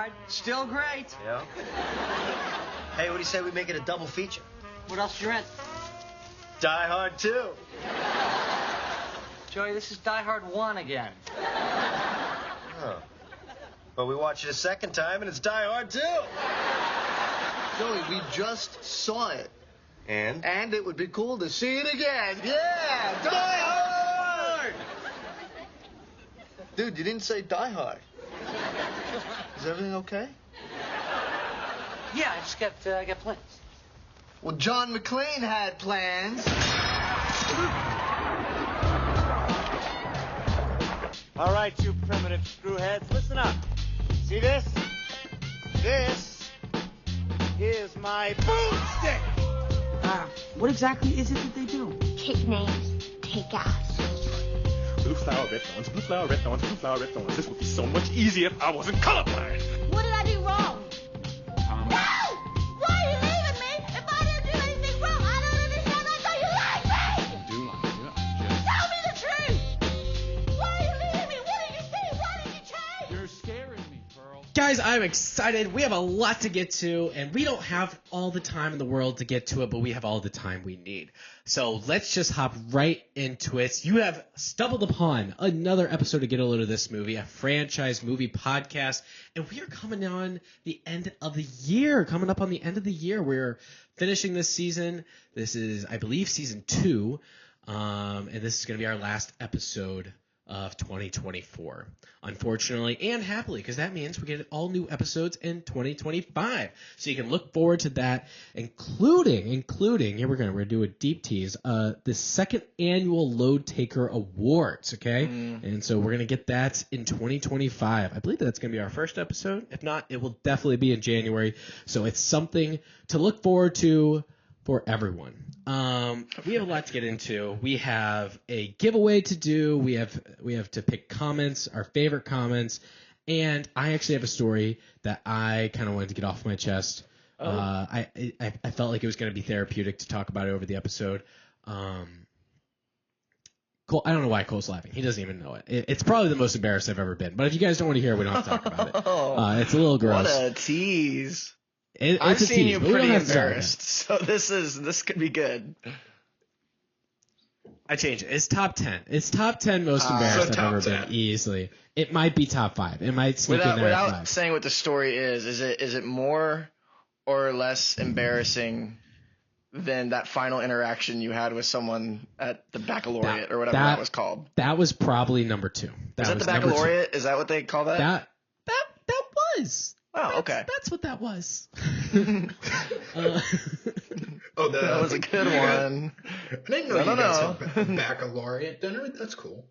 Hard, still great. Yeah. Hey, what do you say we make it a double feature? What else you rent? Die Hard 2. Joey, this is Die Hard 1 again. Oh. But we watched it a second time, and it's Die Hard 2. Joey, we just saw it. And? And it would be cool to see it again. Yeah! Die Hard! Dude, you didn't say Die Hard. Is everything okay? Yeah, I just got plans. Well, John McClane had plans. All right, you primitive screwheads, listen up. See this? This is my boomstick. What exactly is it that they do? Take names, take ass. Blue flower, red thorns, blue flower, red thorns, blue flower, red thorns. This would be so much easier if I wasn't colorblind. What did I do wrong? No! Why are you leaving me? If I didn't do anything wrong, I don't understand. I thought you liked me! I do like you. Tell me the truth! Why are you leaving me? What did you see? Why did you change? You're scaring me, Pearl. Guys, I'm excited. We have a lot to get to, and we don't have all the time in the world to get to it, but we have all the time we need. So let's just hop right into it. You have stumbled upon another episode of Get a Load of This Movie, a franchise movie podcast, and we are coming on the end of the year. Coming up on the end of the year, we're finishing this season. This is, I believe, season 2, and this is going to be our last episode of 2024, unfortunately and happily, because that means we get all new episodes in 2025. So you can look forward to that, including here we're gonna do a deep tease, the second annual Load Taker Awards. Okay, and so we're gonna get that in 2025. I believe that's gonna be our first episode. If not, it will definitely be in January. So it's something to look forward to for everyone. We have a lot to get into. We have a giveaway to do. We have to pick comments, our favorite comments, and I actually have a story that I kind of wanted to get off my chest. I felt like it was going to be therapeutic to talk about it over the episode. Cole, I don't know why Cole's laughing. He doesn't even know it. It's probably the most embarrassed I've ever been. But if you guys don't want to hear it, we don't have to talk about it. It's a little gross. What a tease. I've seen you pretty embarrassed, so this could be good. I changed it. It's top 10. It's top 10 most embarrassed I've ever been, easily. It might be top 5. It might sneak in there at 5. Without saying what the story is it more or less embarrassing than that final interaction you had with someone at the baccalaureate or whatever that was called? That was probably number 2. Is that the baccalaureate? Is that what they call that? That was. Oh, okay. That's what that was. That was a good one. I didn't know you guys had baccalaureate dinner. That's cool.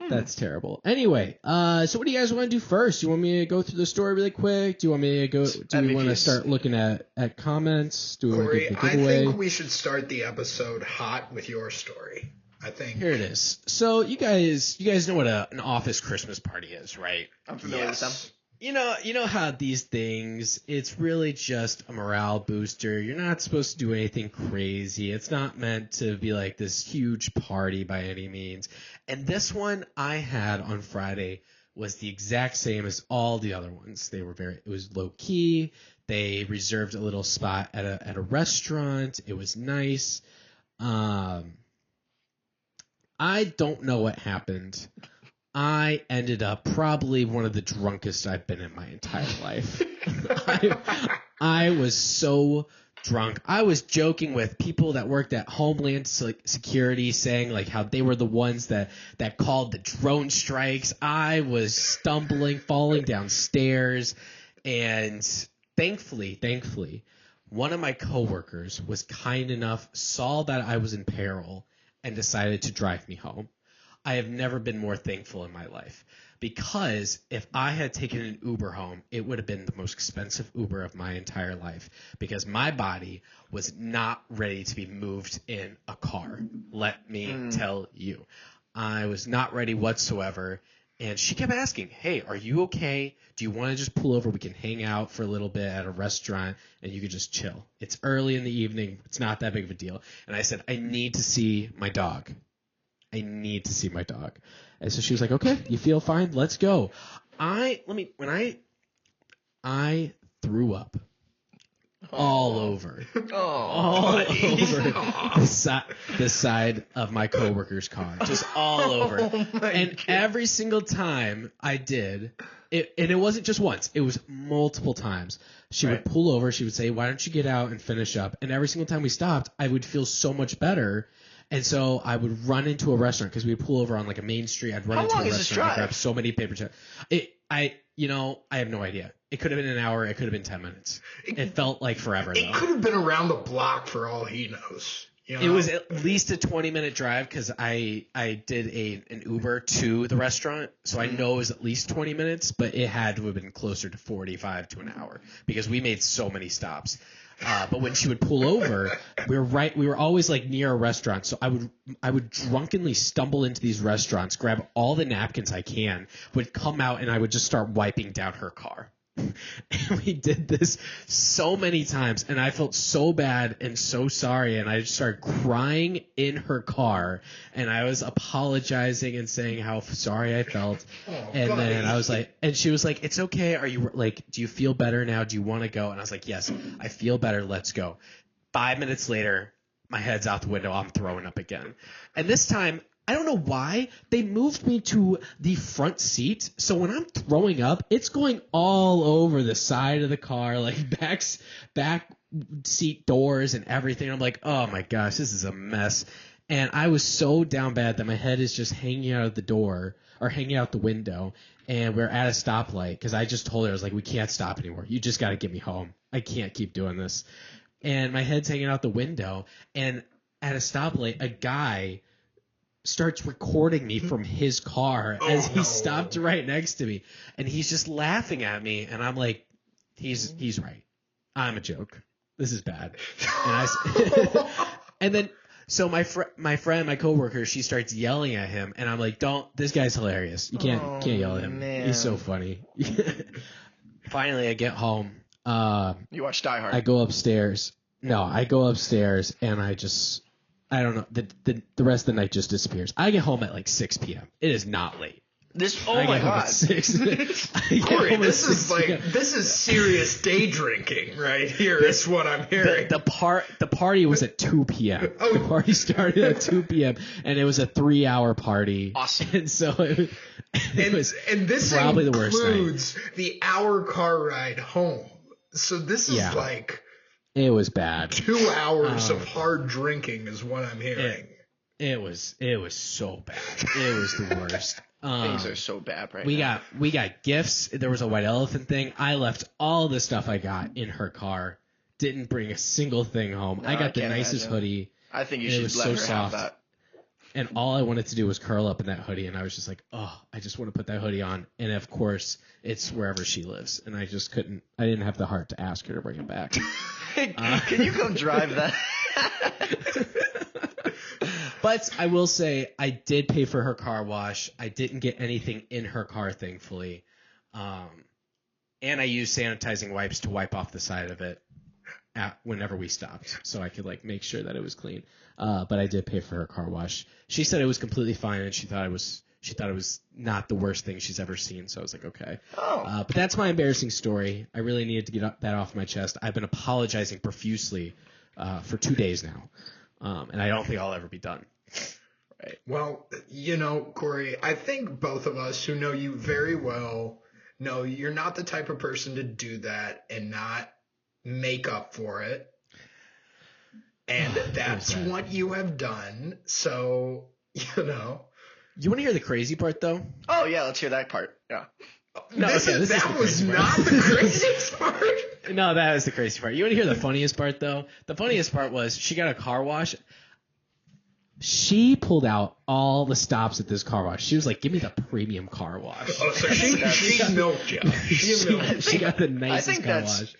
That's terrible. Anyway, so what do you guys want to do first? You want me to go through the story really quick? Do you want me to go? Do we want to start looking at comments? Do we want to Cory, get the giveaway? I think we should start the episode hot with your story. I think. Here it is. So you guys know what an office Christmas party is, right? I'm familiar with them. You know how these things, it's really just a morale booster. You're not supposed to do anything crazy. It's not meant to be like this huge party by any means. And this one I had on Friday was the exact same as all the other ones. It was low key. They reserved a little spot at a restaurant. It was nice. I don't know what happened. I ended up probably one of the drunkest I've been in my entire life. I was so drunk. I was joking with people that worked at Homeland Security, saying like how they were the ones that called the drone strikes. I was stumbling, falling downstairs, and thankfully, one of my coworkers was kind enough, saw that I was in peril, and decided to drive me home. I have never been more thankful in my life, because if I had taken an Uber home, it would have been the most expensive Uber of my entire life, because my body was not ready to be moved in a car. Let me tell you, I was not ready whatsoever. And she kept asking, hey, are you okay? Do you want to just pull over? We can hang out for a little bit at a restaurant and you can just chill. It's early in the evening. It's not that big of a deal. And I said, I need to see my dog. And so she was like, okay, you feel fine? Let's go. When I I threw up all over. Oh, All over the side of my coworker's car. Just all over. And every single time I did, and it wasn't just once, it was multiple times. She would pull over, she would say, why don't you get out and finish up? And every single time we stopped, I would feel so much better. And so I would run into a restaurant because we would pull over on like a main street. I'd run into a restaurant and grab so many paper towels. I have no idea. It could have been an hour. It could have been 10 minutes. It felt like forever, though. It could have been around the block for all he knows. You know? It was at least a 20-minute drive because I did an Uber to the restaurant. So I know it was at least 20 minutes, but it had to have been closer to 45 to an hour because we made so many stops. But when she would pull over, we were always like near a restaurant. So I would drunkenly stumble into these restaurants, grab all the napkins I can, would come out, and I would just start wiping down her car. And we did this so many times, and I felt so bad and so sorry, and I just started crying in her car, and I was apologizing and saying how sorry I felt. And then I was like, and she was like, it's okay. Are you like, do you feel better now? Do you want to go? And I was like, yes, I feel better. Let's go. 5 minutes later, my head's out the window. I'm throwing up again. And this time, I don't know why they moved me to the front seat. So when I'm throwing up, it's going all over the side of the car, like back seat doors and everything. I'm like, oh my gosh, this is a mess. And I was so down bad that my head is just hanging out of the door or hanging out the window. And we're at a stoplight because I just told her, I was like, we can't stop anymore. You just got to get me home. I can't keep doing this. And my head's hanging out the window. And at a stoplight, a guy starts recording me from his car as he stopped right next to me, and he's just laughing at me, and I'm like, he's right. I'm a joke. This is bad. And and then so my friend, my coworker, she starts yelling at him, and I'm like, don't. This guy's hilarious. You can't yell at him. Man. He's so funny. Finally, I get home. You watch Die Hard. I go upstairs. No, I go upstairs, and I don't know. The rest of the night just disappears. I get home at like 6 p.m. It is not late. Oh my God. 6. Corey, this is serious day drinking right here. That's what I'm hearing. The party was at 2 p.m. The party started at 2 p.m. and it was a 3-hour party. Awesome. And so it was this probably the worst night. Includes the hour car ride home. So this is like it was bad. 2 hours of hard drinking is what I'm hearing. It was so bad. It was the worst. Things are so bad right now. We got gifts. There was a white elephant thing. I left all the stuff I got in her car. Didn't bring a single thing home. I got the nicest hoodie. I think you should let her have that. And all I wanted to do was curl up in that hoodie, and I was just like, oh, I just want to put that hoodie on. And of course, it's wherever she lives, and I just couldn't. I didn't have the heart to ask her to bring it back. Can you come drive that? But I will say I did pay for her car wash. I didn't get anything in her car, thankfully. And I used sanitizing wipes to wipe off the side of it whenever we stopped, so I could like make sure that it was clean. But I did pay for her car wash. She said it was completely fine, and she thought it was not the worst thing she's ever seen. So I was like, okay. But that's my embarrassing story. I really needed to get that off my chest. I've been apologizing profusely for 2 days now. And I don't think I'll ever be done. Right. Well, Cory, I think both of us who know you very well know you're not the type of person to do that and not make up for it. And that's what you have done. So, You want to hear the crazy part, though? Oh, yeah. Let's hear that part. Yeah. No, that was not the craziest part. No, that was the crazy part. You want to hear the funniest part, though? The funniest part was she got a car wash. She pulled out all the stops at this car wash. She was like, give me the premium car wash. Oh, so she milked you. She got the nicest car wash.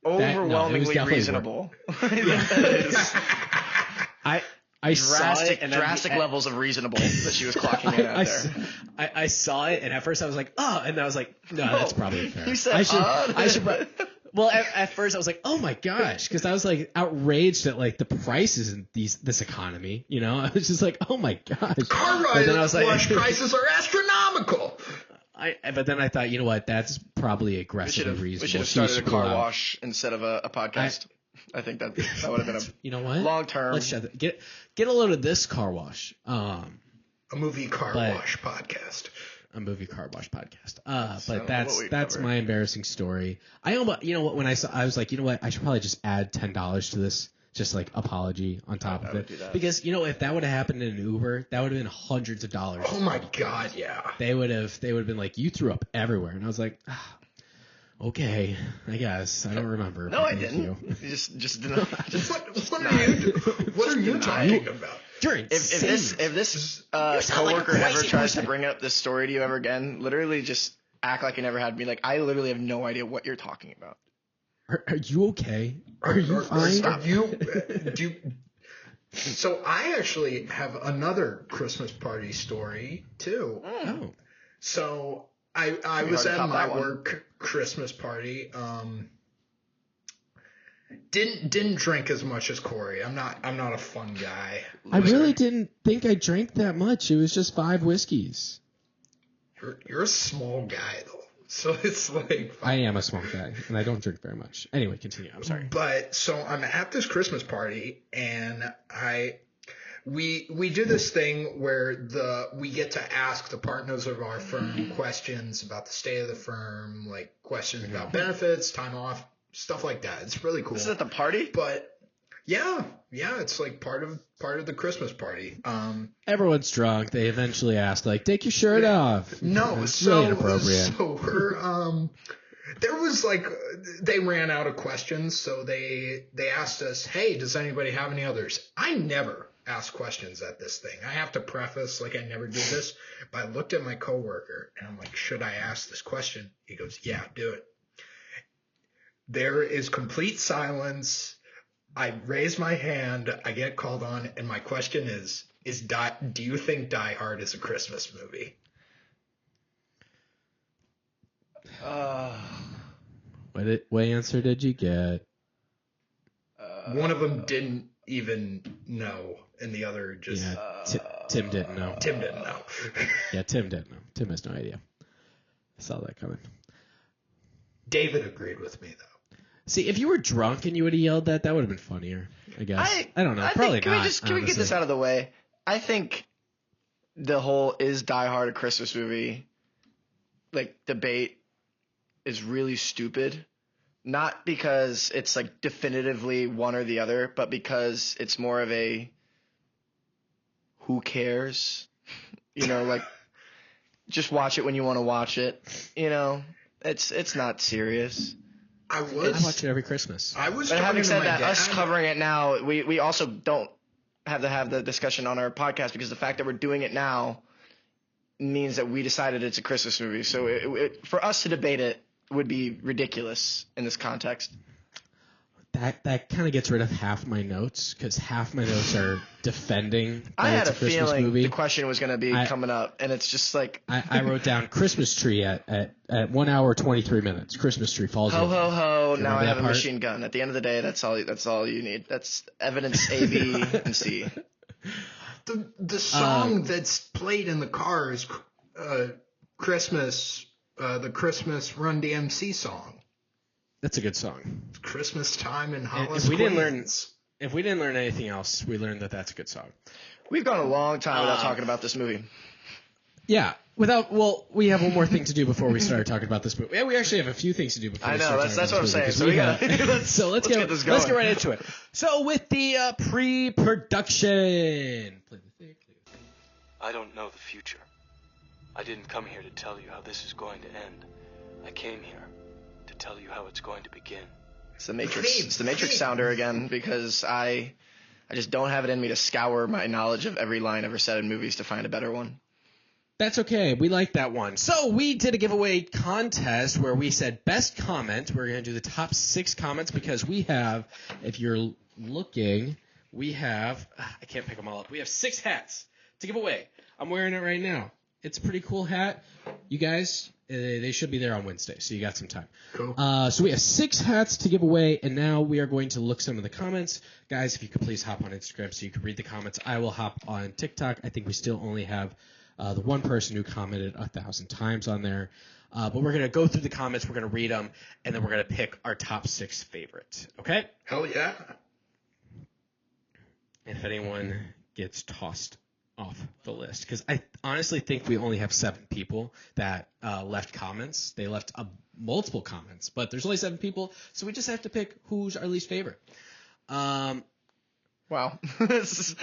Overwhelmingly reasonable. I saw it, and drastic levels of reasonable that she was clocking in out there. I saw it, and at first I was like, oh, and I was like, no, that's probably fair. You said, I should. Well, at first I was like, oh my gosh, because I was like outraged at like the prices in this economy. I was just like, oh my gosh. Car ride wash prices are astronomical. But then I thought, you know what? That's probably aggressively reasonable. We should have started a car wash instead of a podcast. I think that would have been you know what? Long term. Let's get a load of this car wash. A movie car wash podcast. A movie car wash podcast. But that's my embarrassing story. I almost, you know what? When I was like, you know what? I should probably just add $10 to this. Just like apology on top of it, because you know if that would have happened in an Uber, that would have been hundreds of dollars. Oh my God, yeah. They would have been like, you threw up everywhere, and I was like, okay, I guess I don't remember. No, I didn't. You just didn't. What are you talking about? If this coworker ever tries to bring up this story to you ever again, literally just act like you never had me. Like I literally have no idea what you're talking about. Are you okay? Are you fine? So I actually have another Christmas party story too. Oh. So I was at my work Christmas party. Didn't drink as much as Cory. I'm not a fun guy. I really didn't think I drank that much. It was just 5 whiskeys. You're a small guy though. So it's like I am a small guy, and I don't drink very much. Anyway, continue. I'm sorry. But so I'm at this Christmas party, and we do this thing where we get to ask the partners of our firm questions about the state of the firm, like questions about benefits, time off, stuff like that. It's really cool. This is at the party? But yeah, it's like part of the Christmas party. Everyone's drunk. They eventually ask, like, take your shirt off. No, it's really inappropriate. So we're there was like they ran out of questions, so they asked us, hey, does anybody have any others? I never ask questions at this thing. I have to preface like I never did this, but I looked at my coworker and I'm like, should I ask this question? He goes, yeah, do it. There is complete silence. I raise my hand, I get called on, and my question is do you think Die Hard is a Christmas movie? What answer did you get? One of them didn't even know, and the other just... Yeah, Tim didn't know. Tim didn't know. Yeah, Tim didn't know. Tim has no idea. I saw that coming. David agreed with me, though. See, if you were drunk and you would have yelled that would have been funnier, I guess. I don't know. Probably not. Can we get this out of the way? I think the whole is Die Hard a Christmas movie like debate is really stupid. Not because it's like definitively one or the other, but because it's more of a who cares? You know, like just watch it when you want to watch it. You know, it's not serious. I watch it every Christmas. But having said that, us covering it now, we also don't have to have the discussion on our podcast because the fact that we're doing it now means that we decided it's a Christmas movie. So for us to debate it would be ridiculous in this context. That kind of gets rid of half my notes because half my notes are defending that I had it's a Christmas feeling movie. The question was going to be coming up, and it's just like I wrote down Christmas tree at 1 hour 23 minutes. Christmas tree falls. Ho ho ho! Now I have a part? machine gun. At the end of the day, that's all you need. That's evidence A, B, and C. The song that's played in the car is Christmas, the Christmas Run DMC song. That's a good song. It's Christmas time in Hollis, if we didn't learn anything else, we learned that that's a good song. We've gone a long time without talking about this movie. Yeah. We have one more thing to do before we start talking about this movie. Yeah, we actually have a few things to do before we start talking that's about what I'm this saying. movie, So let's get this going. Let's get right into it. So with the pre-production. Play the thing. I don't know the future. I didn't come here to tell you how this is going to end. I came here to tell you how it's going to begin. It's the Matrix. It's the Matrix sounder again because I just don't have it in me to scour my knowledge of every line ever said in movies to find a better one. That's okay. We like that one. So we did a giveaway contest where we said best comment. We're going to do the top 6 comments because we have, if you're looking, we have, I can't pick them all up. We have 6 hats to give away. I'm wearing it right now. It's a pretty cool hat. You guys, they should be there on Wednesday, so you got some time. Cool. So we have 6 hats to give away, and now we are going to look some of the comments. Guys, if you could please hop on Instagram so you can read the comments. I will hop on TikTok. I think we still only have the one person who commented 1,000 times on there. But we're going to go through the comments, we're going to read them, and then we're going to pick our top 6 favorites. Okay? Hell yeah. If anyone gets tossed off the list, because I honestly think we only have 7 people that left comments. They left multiple comments, but there's only 7 people, so we just have to pick who's our least favorite. Wow. That's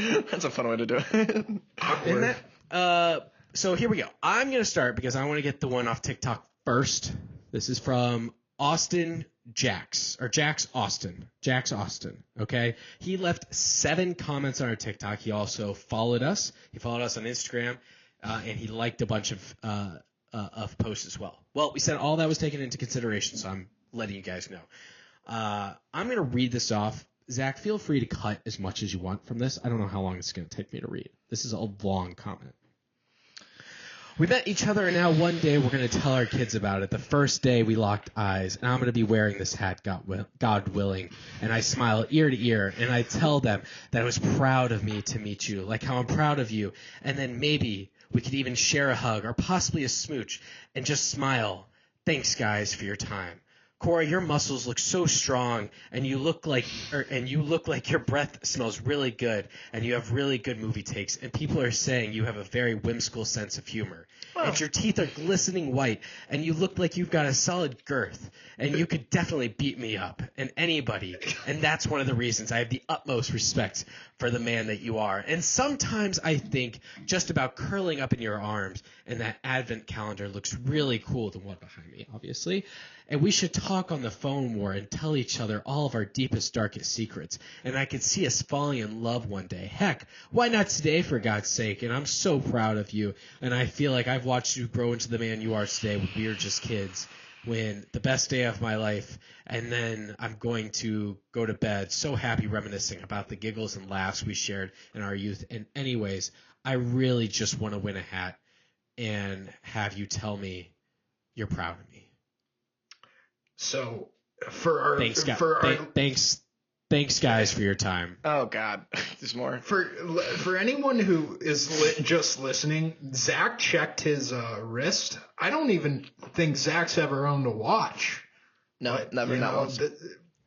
a fun way to do it. Awkward. So here we go. I'm going to start because I want to get the one off TikTok first. This is from Austin Jax Austin. Okay. He left 7 comments on our TikTok. He also followed us. He followed us on Instagram, and he liked a bunch of posts as well. Well, we said all that was taken into consideration, so I'm letting you guys know. I'm going to read this off. Zach, feel free to cut as much as you want from this. I don't know how long it's going to take me to read. This is a long comment. We met each other, and now one day we're going to tell our kids about it. The first day we locked eyes, and I'm going to be wearing this hat, God willing. And I smile ear to ear, and I tell them that I was proud of me to meet you, like how I'm proud of you. And then maybe we could even share a hug or possibly a smooch and just smile. Thanks, guys, for your time. Cory, your muscles look so strong, and you look like your breath smells really good, and you have really good movie takes. And people are saying you have a very whimsical sense of humor. Wow. And your teeth are glistening white, and you look like you've got a solid girth, and you could definitely beat me up and anybody. And that's one of the reasons I have the utmost respect for the man that you are. And sometimes I think just about curling up in your arms, and that advent calendar looks really cool, the one behind me, obviously. And we should talk on the phone more and tell each other all of our deepest, darkest secrets. And I could see us falling in love one day. Heck, why not today, for God's sake? And I'm so proud of you. And I feel like I've watched you grow into the man you are today when we were just kids. When the best day of my life. And then I'm going to go to bed so happy reminiscing about the giggles and laughs we shared in our youth. And anyways, I really just want to win a hat and have you tell me you're proud of me. So for our thanks guys for your time. Oh God, there's more. For anyone who is just listening, Zach checked his wrist. I don't even think Zach's ever owned a watch. No, never. Not once.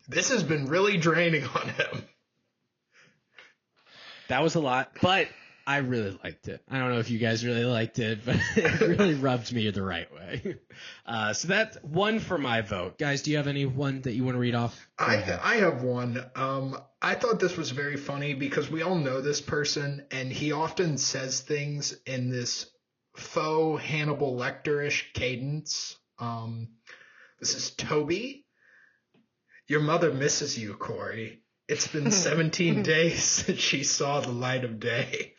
This has been really draining on him. That was a lot, but I really liked it. I don't know if you guys really liked it, but it really rubbed me the right way. So that's one for my vote. Guys, do you have any one that you want to read off? I have one. I thought this was very funny because we all know this person, and he often says things in this faux Hannibal Lecter-ish cadence. This is Toby. Your mother misses you, Cory. It's been 17 days since she saw the light of day.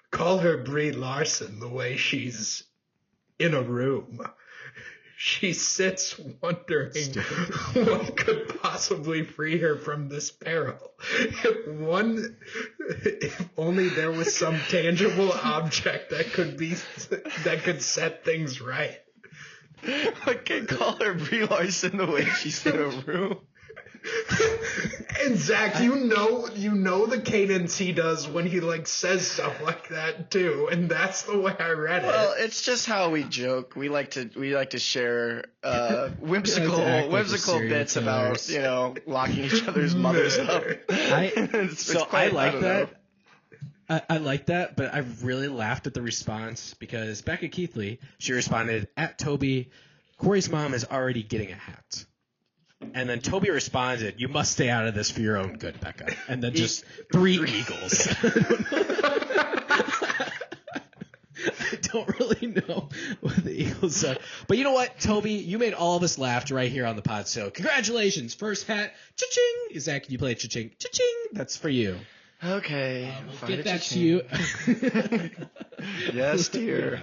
Call her Brie Larson the way she's in a room. She sits wondering what could possibly free her from this peril. If only there was some tangible object that could set things right. Okay, call her Brie Larson the way she's in a room. And Zach, you know the cadence he does when he says stuff like that too, and that's the way I read it. Well, it's just how we joke. We like to share whimsical bits about locking each other's mothers up. I like that. I like that, but I really laughed at the response because Becca Keithley, she responded, at Toby, Cory's mom is already getting a hat. And then Toby responded, you must stay out of this for your own good, Becca. And then just 3 eagles. I don't really know what the eagles are. But you know what, Toby? You made all of us laugh right here on the pod. So congratulations. First hat. Cha-ching. Zach, can you play cha-ching? Cha-ching. That's for you. Okay. We'll get that to you. Yes, dear.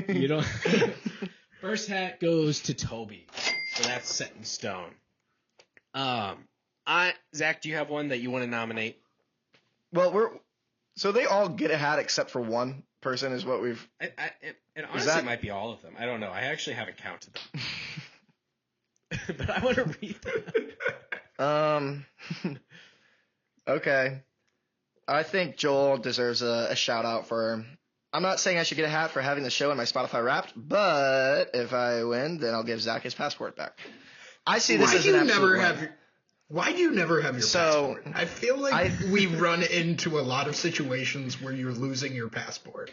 You don't. First hat goes to Toby. So that's set in stone. Zach, do you have one that you want to nominate? Well, so they all get a hat except for one person is what we've. And honestly, it might be all of them. I don't know. I actually haven't counted them. But I want to read them. Okay. I think Joel deserves a shout out for I'm not saying I should get a hat for having the show in my Spotify Wrapped, but if I win, then I'll give Zach his passport back. I see this as an absolute win. Why do you never have your passport? I feel like we run into a lot of situations where you're losing your passport.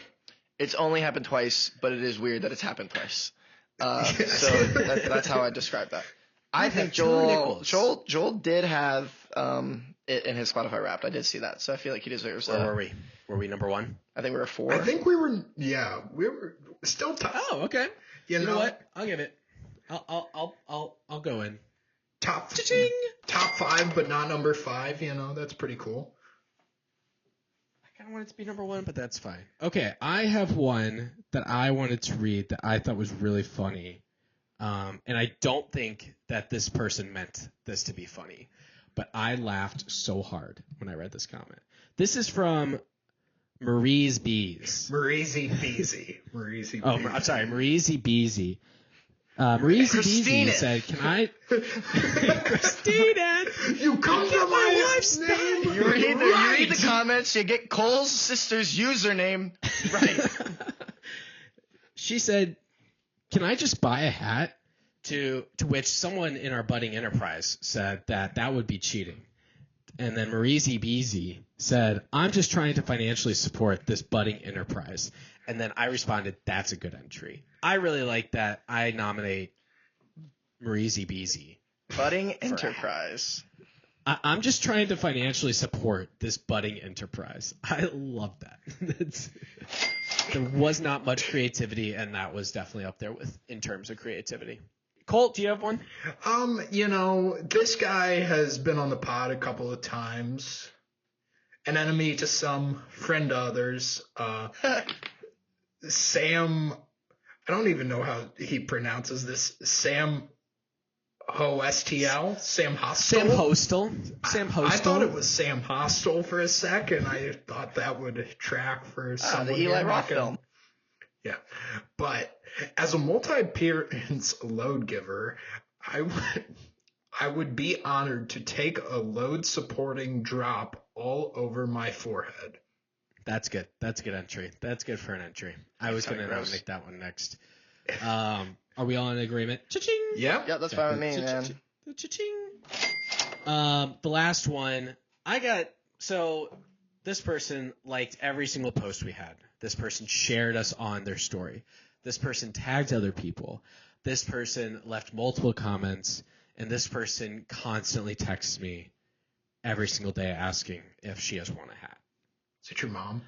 It's only happened twice, but it is weird that it's happened twice. So that's how I describe that. I think Joel did have it in his Spotify Wrapped. I did see that, so I feel like he deserves that. Where were we? Were we number 1? I think we were 4. I think we were. Yeah, we were still top. Oh, okay. You know what? I'll give it. I'll go in. Top 5, but not number 5. You know, that's pretty cool. I kind of want it to be number 1, but that's fine. Okay, I have one that I wanted to read that I thought was really funny. And I don't think that this person meant this to be funny, but I laughed so hard when I read this comment. This is from Marie's Bees. Mariezy Beezy. Oh, I'm sorry, Mariezy Beezy. Mariezy Beezy said, "Can I?" Christina, you come from my wife's name. You read the comments. You get Cole's sister's username right. She said, "Can I just buy a hat?" To which someone in our budding enterprise said that would be cheating. And then Mariezy Beezy said, "I'm just trying to financially support this budding enterprise." And then I responded, "That's a good entry." I really like that. I nominate Mariezy Beezy. Budding enterprise. I'm just trying to financially support this budding enterprise. I love that. There was not much creativity, and that was definitely up there in terms of creativity. Colt, do you have one? You know, this guy has been on the pod a couple of times. An enemy to some, friend to others. Sam, I don't even know how he pronounces this. Sam Hostl? Sam Hostel? Sam Hostel. I thought it was Sam Hostel for a second. I thought that would track for someone. The Eli Roth film. Yeah. But as a multi-appearance load giver, I would be honored to take a load supporting drop all over my forehead. That's good. That's a good entry. That's good for an entry. I was going to nominate that one next. Are we all in agreement? Cha-ching! Yeah, that's fine with me, man. Cha-ching! The last one, so this person liked every single post we had. This person shared us on their story. This person tagged other people. This person left multiple comments. And this person constantly texts me every single day asking if she has won a hat. Is it your mom?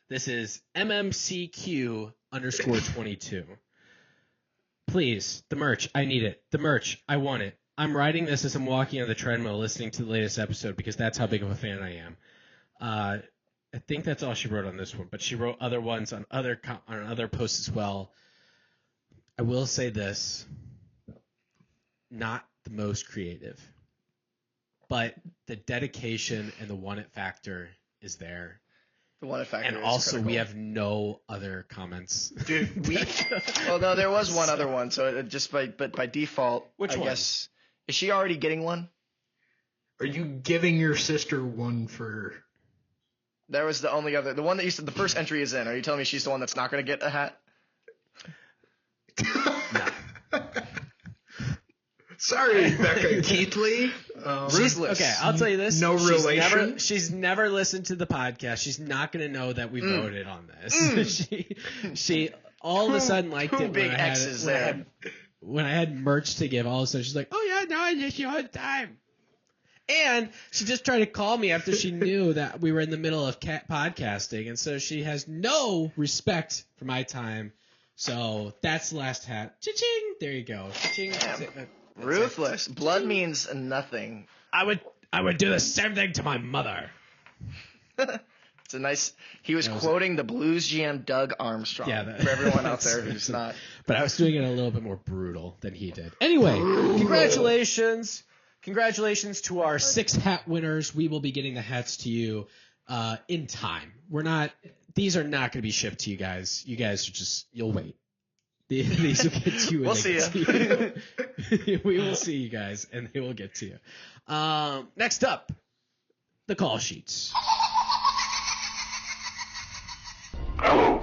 This is MMCQ_22. Please, the merch. I need it. The merch. I want it. I'm writing this as I'm walking on the treadmill listening to the latest episode because that's how big of a fan I am. I think that's all she wrote on this one, but she wrote other ones on other posts as well. I will say this. Not the most creative, but the dedication and the want it factor is there. The want it factor and is also critical. We have no other comments. Dude, well, no, there was one other one. So by default, which I one? guess, is she already getting one? Are you giving your sister one for? There was the only other, the one that you said the first entry is in. Are you telling me she's the one that's not going to get a hat? No. Sorry, Becca Keithley. Ruthless. Okay, I'll tell you this. No relation. She's never listened to the podcast. She's not going to know that we voted on this. She all of a sudden liked it big when I X's had there. When I had merch to give. All of a sudden, she's like, "Oh yeah, now I just you on time." And she just tried to call me after she knew that we were in the middle of podcasting, and so she has no respect for my time. So that's the last hat. Cha-ching! There you go. Cha-ching. Ruthless. Blood means nothing. I would do the same thing to my mother. It's a nice. He was quoting the Blues GM Doug Armstrong. Yeah, for everyone out there who's not. But I was doing it a little bit more brutal than he did. Anyway, congratulations. Congratulations to our 6 hat winners. We will be getting the hats to you in time. These are not going to be shipped to you guys. You guys are you'll wait. These will get to you. We'll see you. We will see you guys, and they will get to you. Next up, the call sheets. Hello,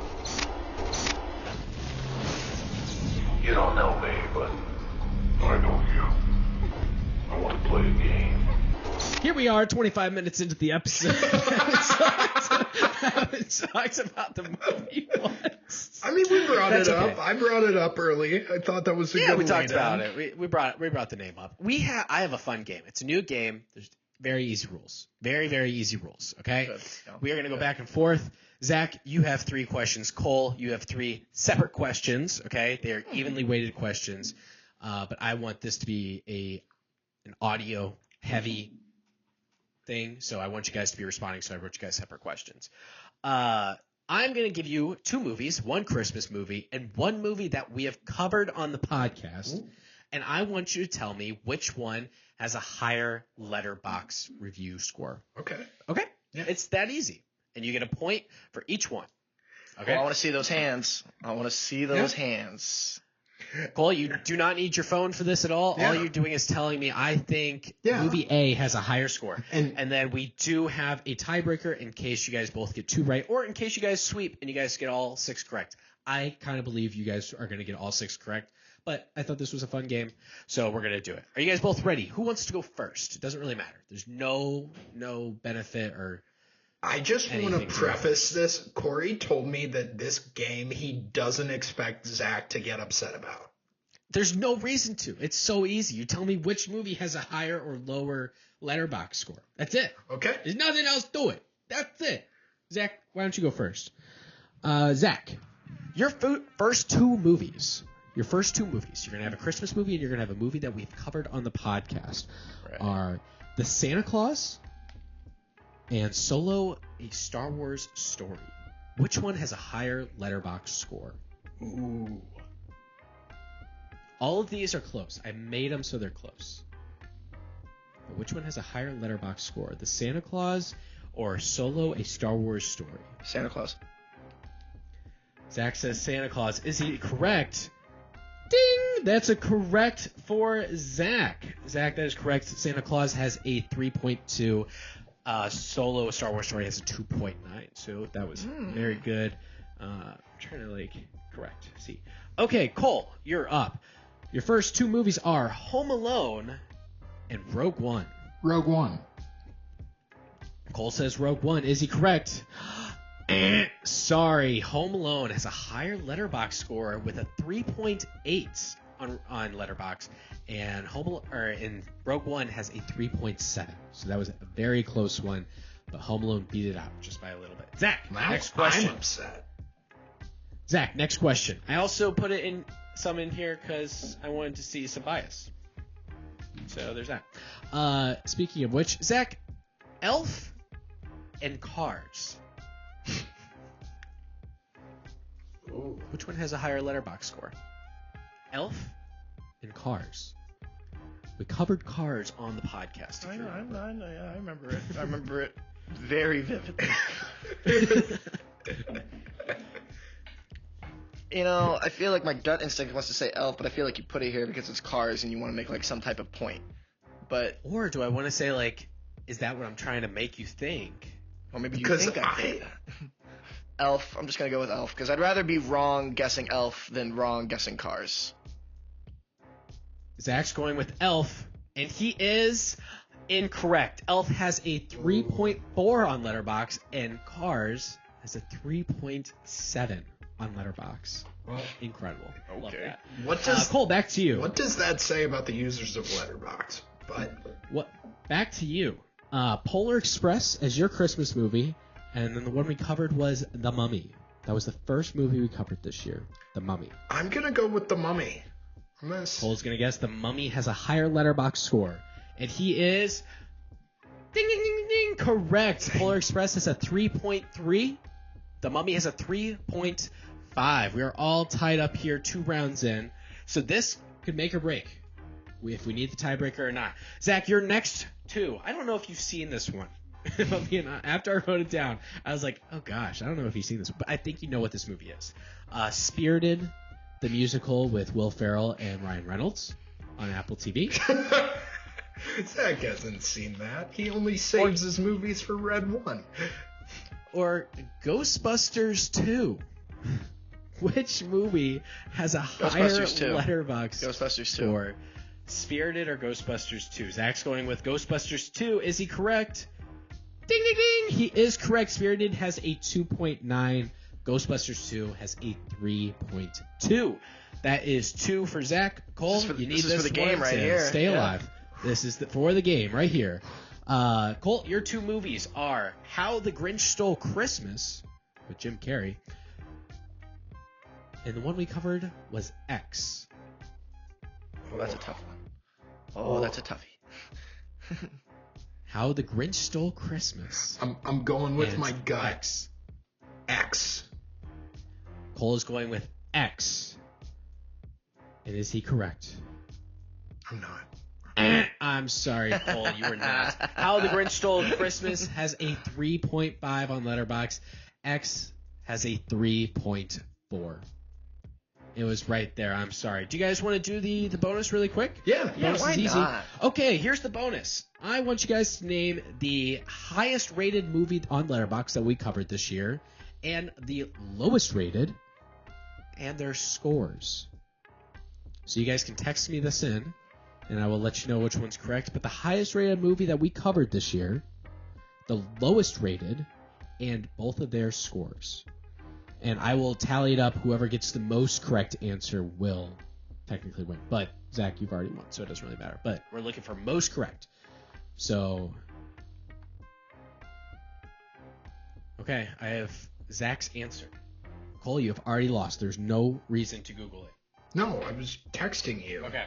You don't know me, but I know you. I want to play a game. Here we are, 25 minutes into the episode. haven't talked about the movie once. I mean, we brought That's it up. okay. I brought it up early. I thought that was a good we talked lead-in. about it. We brought the name up. I have a fun game. It's a new game. There's very easy rules. Very, very easy rules. Okay? Good. Yeah. We are going to go back and forth. Zach, you have 3 questions. Cole, you have 3 separate questions. Okay? They are evenly weighted questions. But I want this to be an audio heavy thing. So I want you guys to be responding. So I wrote you guys separate questions. I'm going to give you 2 movies, 1 Christmas movie and 1 movie that we have covered on the podcast. Ooh. And I want you to tell me which one has a higher Letterboxd review score. Okay. Okay? Yeah. It's that easy. And you get a point for each one. Okay? Well, I want to see those hands. Hands. Cole, you do not need your phone for this at all. Yeah. All you're doing is telling me I think movie A has a higher score. And then we do have a tiebreaker in case you guys both get 2 right or in case you guys sweep and you guys get all 6 correct. I kind of believe you guys are going to get all 6 correct, but I thought this was a fun game, so we're going to do it. Are you guys both ready? Who wants to go first? It doesn't really matter. There's no benefit or I just want to preface this. Cory told me that this game he doesn't expect Zach to get upset about. There's no reason to. It's so easy. You tell me which movie has a higher or lower Letterboxd score. That's it. Okay. There's nothing else to it. That's it. Zach, why don't you go first? Zach, your first 2 movies. Your first 2 movies. You're going to have a Christmas movie and you're going to have a movie that we've covered on the podcast. Right. Are The Santa Claus and Solo, a Star Wars Story. Which one has a higher Letterboxd score? Ooh. All of these are close. I made them so they're close. But which one has a higher Letterboxd score? The Santa Claus or Solo, a Star Wars Story? Santa Claus. Zach says Santa Claus. Is he correct? Ding! That's a correct for Zach. Zach, that is correct. Santa Claus has a 3.2. Solo, a Star Wars Story has a 2.9. So that was very good. I'm trying to correct. See. Okay, Cole, you're up. Your first 2 movies are Home Alone and Rogue One. Rogue One. Cole says Rogue One. Is he correct? Sorry, Home Alone has a higher Letterboxd score with a 3.8 on Letterboxd, and Rogue One has a 3.7. So that was a very close one, but Home Alone beat it out just by a little bit. Zach, next question. I'm upset. Zach, next question. I also put some in here because I wanted to see some bias. So there's that. Speaking of which, Zach, Elf and Cars. Ooh. Which one has a higher Letterboxd score? Elf and Cars. We covered Cars on the podcast. I remember it. I remember it very vividly. I feel like my gut instinct wants to say Elf, but I feel like you put it here because it's Cars and you want to make some type of point. Or do I want to say is that what I'm trying to make you think? Or maybe you think I think that. Elf. I'm just going to go with Elf because I'd rather be wrong guessing Elf than wrong guessing Cars. Zach's going with Elf, and he is incorrect. Elf has a 3.4 on Letterboxd, and Cars has a 3.7 on Letterboxd. Well, incredible. Okay. Love that. What does Cole, back to you. What does that say about the users of Letterboxd? Back to you. Polar Express as your Christmas movie, and then the one we covered was The Mummy. That was the first movie we covered this year. The Mummy. I'm gonna go with The Mummy. Cole's gonna guess The Mummy has a higher Letterboxd score, and he is ding ding ding ding correct. Polar Express has a 3.3. The Mummy has a 3.5. We are all tied up here 2 rounds in, so this could make or break if we need the tiebreaker or not. Zach, your next 2. I don't know if you've seen this one. After I wrote it down, I was like, oh gosh, I don't know if you've seen this, but I think you know what this movie is. Spirited, the musical with Will Ferrell and Ryan Reynolds on Apple TV. Zach hasn't seen that. He only saves his movies for Red One. Or Ghostbusters 2. Which movie has a higher Ghostbusters 2. letterbox Ghostbusters 2. score? Spirited or Ghostbusters 2? Zach's going with Ghostbusters 2. Is he correct? Ding, ding, ding! He is correct. Spirited has a 2.9. Ghostbusters 2 has a 3.2. That is 2 for Zach. Cole, you need this for the game right here. Stay alive. This is for the game right here. Colt, your 2 movies are How the Grinch Stole Christmas with Jim Carrey, and the one we covered was X. Oh, that's a tough one. Oh, that's a toughie. How the Grinch Stole Christmas. I'm going with and my gut. X. X. Cole is going with X. And is he correct? I'm not. I'm sorry, Cole, you are not. How the Grinch Stole Christmas has a 3.5 on Letterboxd. X has a 3.4. It was right there. I'm sorry. Do you guys want to do the bonus really quick? Yeah. Bonus why is easy. not? Okay, here's the bonus. I want you guys to name the highest rated movie on Letterboxd that we covered this year, and the lowest rated, and their scores. So you guys can text me this in, and I will let you know which one's correct. But the highest rated movie that we covered this year, the lowest rated, and both of their scores. And I will tally it up. Whoever gets the most correct answer will technically win. But, Zach, you've already won, so it doesn't really matter. But we're looking for most correct. So, okay, I have Zach's answer. Cole, you have already lost. There's no reason to Google it. No, I was texting you. Okay.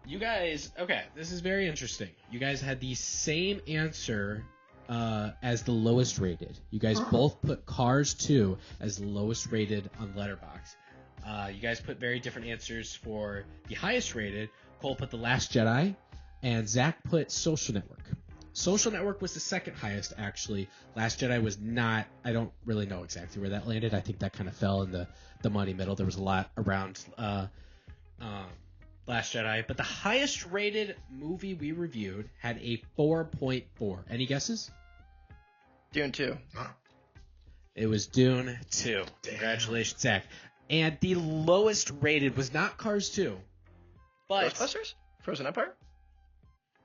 You guys, this is very interesting. You guys had the same answer as the lowest rated. You guys both put Cars 2 as the lowest rated on Letterboxd. You guys put very different answers for the highest rated. Cole put The Last Jedi, and Zach put Social Network. Social Network was the second highest, actually. Last Jedi was not. I don't really know exactly where that landed. I think that kind of fell in the money middle. There was a lot around Last Jedi. But the highest rated movie we reviewed had a 4.4. Any guesses? Dune 2. It was Dune 2. Damn. Congratulations, Zach. And the lowest rated was not Cars 2. But Ghostbusters? Frozen Empire?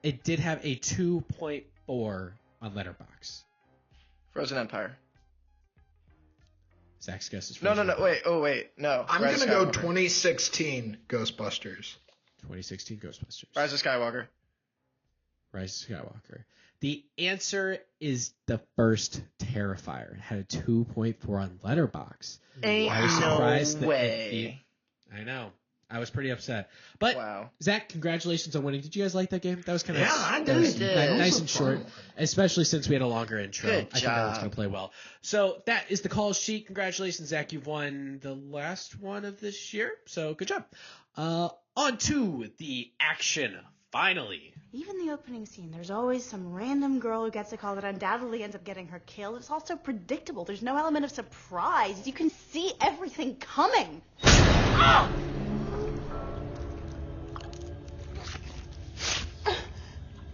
it did have a 2.4 on Letterboxd. Frozen Empire. Zach's guess is No, Frozen no, no. Empire. Wait. Oh, wait. No. I'm Rise going to of go Skywalker. 2016 Ghostbusters. 2016 Ghostbusters. Rise of Skywalker. Rise of Skywalker. The answer is the first Terrifier. It had a 2.4 on Letterboxd. Ain't I was surprised no that way. I know. I was pretty upset. But, Wow. Zach, congratulations on winning. Did you guys like that game? That was kind of Yeah, I did. that was did. nice That was and a short, fun one. especially since we had a longer intro. Good I think that was job. going to play well. So that is the call sheet. Congratulations, Zach. You've won the last one of this year. So good job. On to the action, finally. Even the opening scene, there's always some random girl who gets a call that undoubtedly ends up getting her killed. It's also predictable. There's no element of surprise. You can see everything coming. Ah!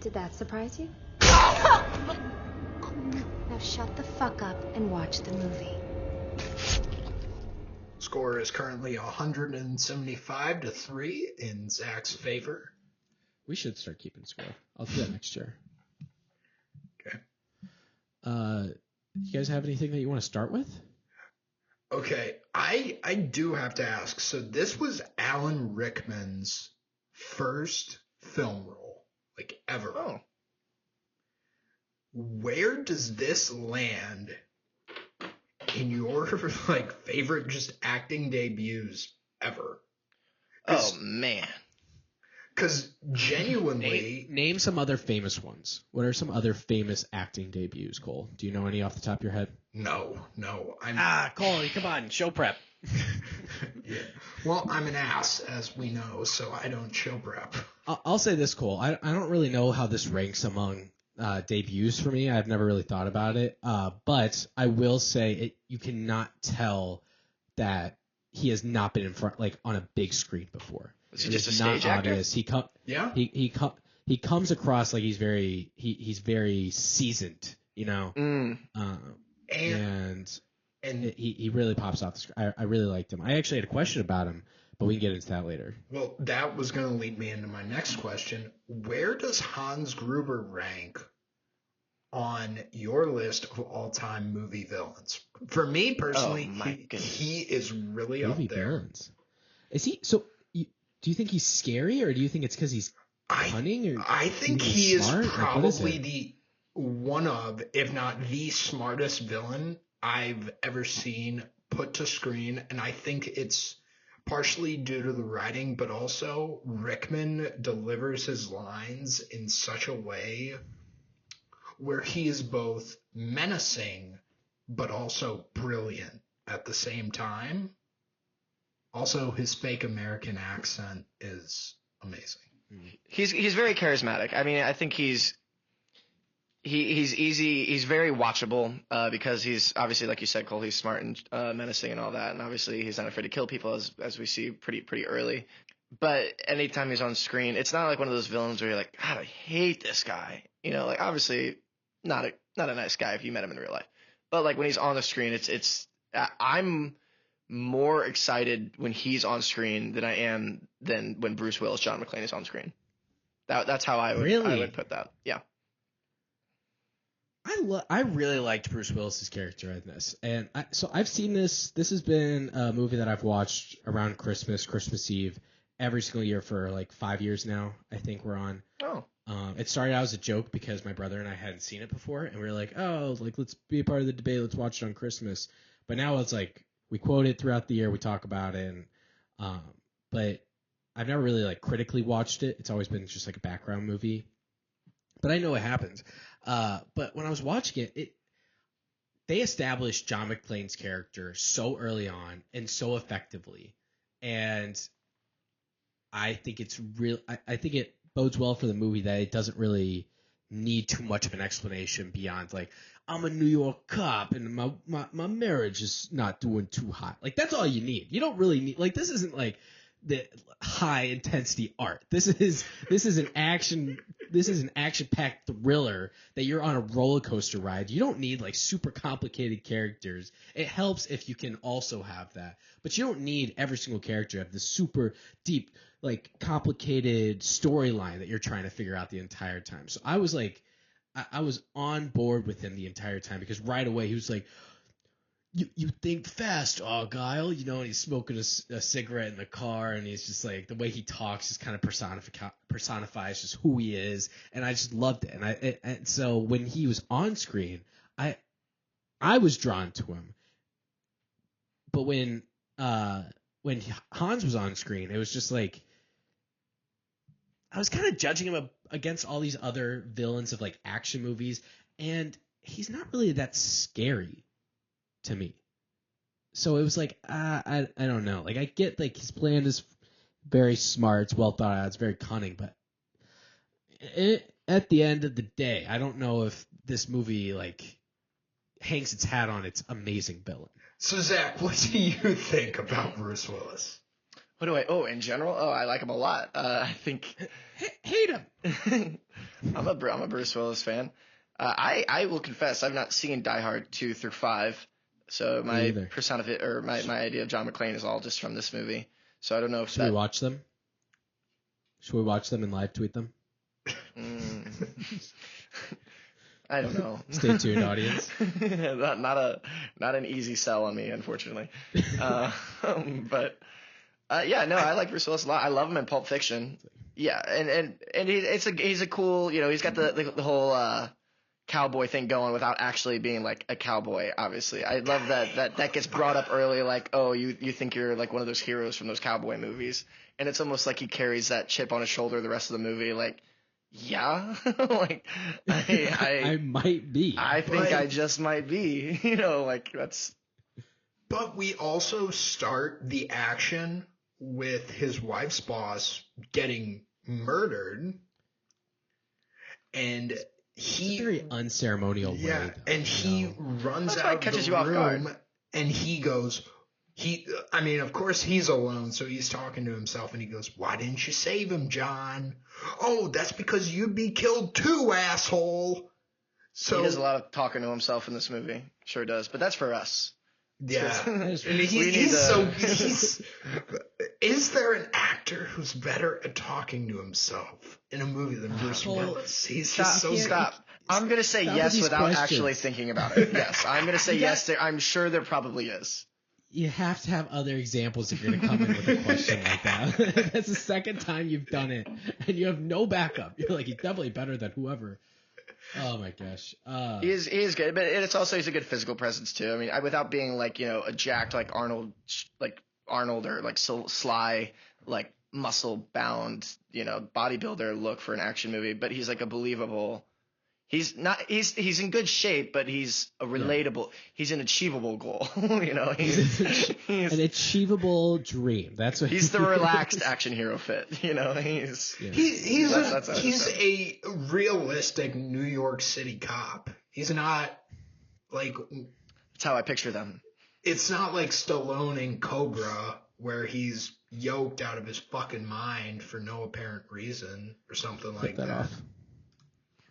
Did that surprise you? Now shut the fuck up and watch the movie. Score is currently 175-3 in Zach's favor. We should start keeping score. I'll do that next year. Okay. You guys have anything that you want to start with? Okay, I do have to ask. So this was Alan Rickman's first film role, like ever. Oh. Where does this land in your like favorite just acting debuts ever? Oh, man. Because genuinely, Name some other famous ones. What are some other famous acting debuts, Cole? Do you know any off the top of your head? no. Cole, come on, show prep. Yeah. Well, I'm an ass, as we know, so I don't show prep. I'll say this, Cole. I don't really know how this ranks among debuts for me. I've never really thought about it. But I will say you cannot tell that he has not been in front, like on a big screen before. Was he It just is a not stage actor? obvious. Yeah. He comes across like he's very seasoned, you know. Mm. And And he really pops off the screen. I really liked him. I actually had a question about him, but we can get into that later. well, that was going to lead me into my next question. Where does Hans Gruber rank on your list of all-time movie villains? For me personally, he is really Movie up there. villains. Is he? So, do you think he's scary, or do you think it's because he's cunning? Or I think he's he is smart? probably the one of, if not the smartest villain I've ever seen put to screen, and I think it's partially due to the writing, but also Rickman delivers his lines in such a way where he is both menacing but also brilliant at the same time. Also, his fake American accent is amazing. He's very charismatic. I mean, I think he's easy. He's very watchable because he's obviously, like you said, Cole. He's smart and menacing and all that, and obviously he's not afraid to kill people, as we see pretty early. But anytime he's on screen, it's not like one of those villains where you're like, God, I hate this guy. You know, like obviously not a nice guy if you met him in real life. But like when he's on the screen, I'm more excited when he's on screen than when Bruce Willis, John McClane is on screen. That's how I would put that. Yeah. I really liked Bruce Willis's character in this, and so I've seen this. This has been a movie that I've watched around Christmas Eve, every single year for like 5 years now. I think we're on. Oh. It started out as a joke because my brother and I hadn't seen it before, and we were like, oh, like let's be a part of the debate. Let's watch it on Christmas. But now it's like we quote it throughout the year. We talk about it, and but I've never really like critically watched it. It's always been just like a background movie. But I know what happens. But when I was watching it, they established John McClane's character so early on and so effectively, and I think it's real. I think it bodes well for the movie that it doesn't really need too much of an explanation beyond like I'm a New York cop and my marriage is not doing too hot. Like that's all you need. You don't really need this isn't like the high intensity art. This is an action packed thriller that you're on a roller coaster ride. You don't need like super complicated characters. It helps if you can also have that, but you don't need every single character to have this super deep like complicated storyline that you're trying to figure out the entire time. So I was like, I was on board with him the entire time because right away he was like, You think fast, Argyle, you know, and he's smoking a cigarette in the car, and he's just like, the way he talks just kind of personifies just who he is, and I just loved it. And so when he was on screen, I was drawn to him. But when Hans was on screen, it was just like, I was kind of judging him against all these other villains of like action movies, and he's not really that scary to me. So it was like, I don't know. Like I get like his plan is very smart, it's well thought out, it's very cunning, but at the end of the day, I don't know if this movie like hangs its hat on its amazing villain. So Zach, what do you think about Bruce Willis? In general? Oh, I like him a lot. I think hate him. I'm a Bruce Willis fan. I will confess I've not seen Die Hard 2 through 5. So my my idea of John McClane is all just from this movie. So I don't know if Should we watch them? Should we watch them and live tweet them? I don't know. Stay tuned, audience. not an easy sell on me, unfortunately. But yeah, no, I like Bruce Willis a lot. I love him in Pulp Fiction. Yeah, and he's a cool, you know, he's got the whole cowboy thing going without actually being like a cowboy. Obviously, I love that gets brought up early. Like, oh, you think you're like one of those heroes from those cowboy movies, and it's almost like he carries that chip on his shoulder the rest of the movie. Like, yeah, like I might be. I think I just might be. You know, like that's. But we also start the action with his wife's boss getting murdered, and he it's a very unceremonial way. Yeah, and he runs out of the room, and he goes. I mean, of course, he's alone, so he's talking to himself, and he goes, "Why didn't you save him, John? Oh, that's because you'd be killed too, asshole." So he does a lot of talking to himself in this movie. Sure does, but that's for us. Yeah. Is there an actor who's better at talking to himself in a movie than Bruce Willis? He's just so Stop. I'm going to say yes without actually thinking about it. Yes. I'm going to say yes. I'm sure there probably is. You have to have other examples if you're going to come in with a question like that. That's the second time you've done it, and you have no backup. You're like, he's definitely better than whoever. Oh my gosh. He is good, but it's also he's a good physical presence too. I mean, without being like a jacked like Arnold or like sly like muscle bound bodybuilder look for an action movie, but he's like a believable. He's in good shape, but he's a relatable. He's an achievable goal. He's an achievable dream. That's what he's the relaxed action hero fit. He's a realistic New York City cop. He's not like. That's how I picture them. It's not like Stallone in Cobra, where he's yoked out of his fucking mind for no apparent reason or something like that.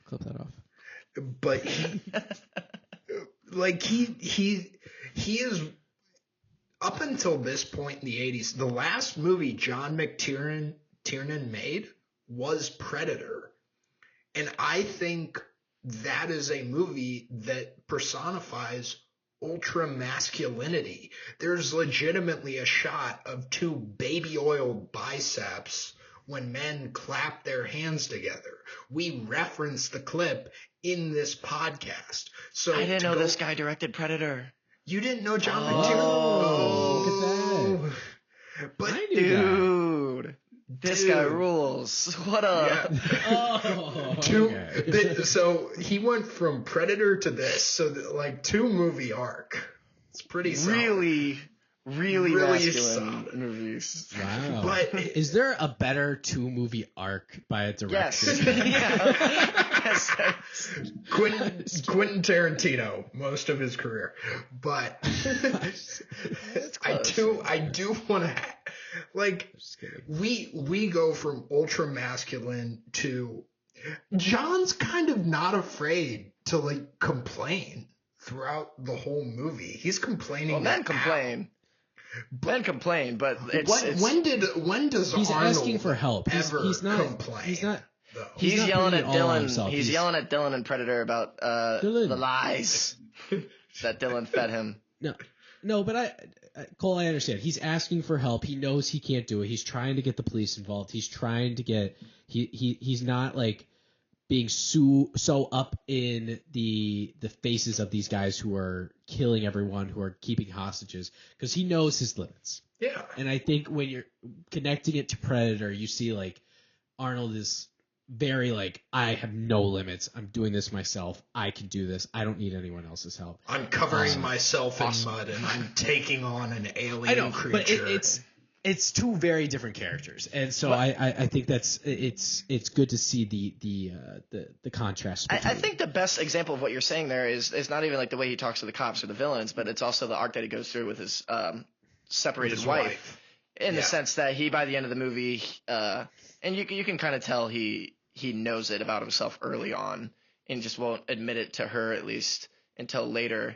Clip that off. But he is up until this point in the 80s. The last movie John McTiernan made was Predator, and I think that is a movie that personifies ultra masculinity. There's legitimately a shot of two baby oil biceps when men clap their hands together. We reference the clip in this podcast. So I didn't know this guy directed Predator. You didn't know John McTiernan? Look at that. But dude, this guy rules. What up? Okay. So he went from Predator to this. So like 2-movie arc. It's pretty solid. Really masculine solid movies. Wow. But is there a better 2-movie arc by a director? Yes. Quentin Tarantino, most of his career. But I do want to like we go from ultra masculine to John's kind of not afraid to like complain throughout the whole movie. He's complaining. Well, men complain. Men complain, but when does he's Arnold asking for help? He's not complain. He's yelling at Dylan. He's yelling at Dylan and Predator about the lies that Dylan fed him. No, but Cole, I understand. He's asking for help. He knows he can't do it. He's trying to get the police involved. He's trying to get. He's not like being so up in the faces of these guys who are killing everyone, who are keeping hostages, because he knows his limits. Yeah. And I think when you're connecting it to Predator, you see like Arnold is very like, I have no limits. I'm doing this myself. I can do this. I don't need anyone else's help. I'm covering myself in mud and I'm taking on an alien creature. But it's two very different characters, and so I think it's good to see the contrast. I think the best example of what you're saying there is not even like the way he talks to the cops or the villains, but it's also the arc that he goes through with his separated wife. In the sense that he, by the end of the movie, and you can kind of tell he knows it about himself early on, and just won't admit it to her, at least until later.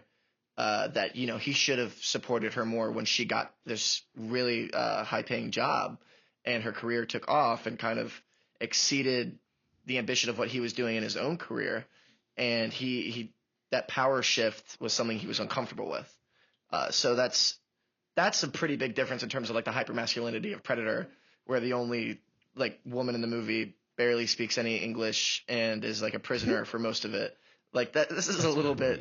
That he should have supported her more when she got this really high-paying job, and her career took off and kind of exceeded the ambition of what he was doing in his own career, and he that power shift was something he was uncomfortable with. So that's a pretty big difference in terms of like the hypermasculinity of Predator, where the only like woman in the movie barely speaks any English and is like a prisoner for most of it. Like that, this is a little bit.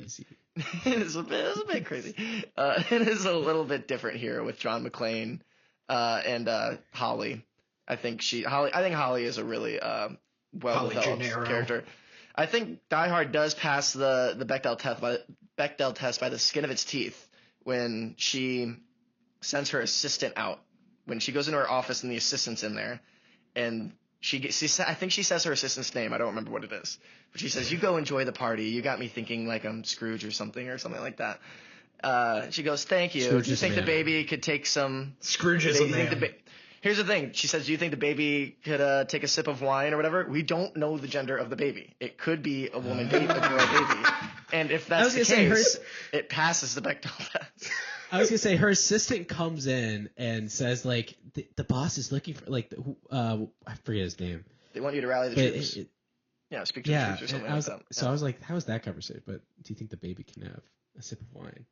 It's a bit crazy. It is a little bit different here with John McClane and Holly. I think Holly is a really well-developed character. I think Die Hard does pass the Bechdel test by the skin of its teeth when she sends her assistant out. When she goes into her office and the assistant's in there, and I think she says her assistant's name. I don't remember what it is. But she says, "You go enjoy the party. You got me thinking like I'm Scrooge or something like that." She goes, "Thank you. Scrooge do you think the baby could take some?" Scrooge is a man. Here's the thing. She says, "Do you think the baby could take a sip of wine or whatever?" We don't know the gender of the baby. It could be a woman baby, a girl baby. And if that's the case, it passes the Bechdel test. I was gonna say her assistant comes in and says like the boss is looking for like I forget his name. They want you to rally the troops. Speak to the troops or something like that. So I was like, how is that conversation? But do you think the baby can have a sip of wine?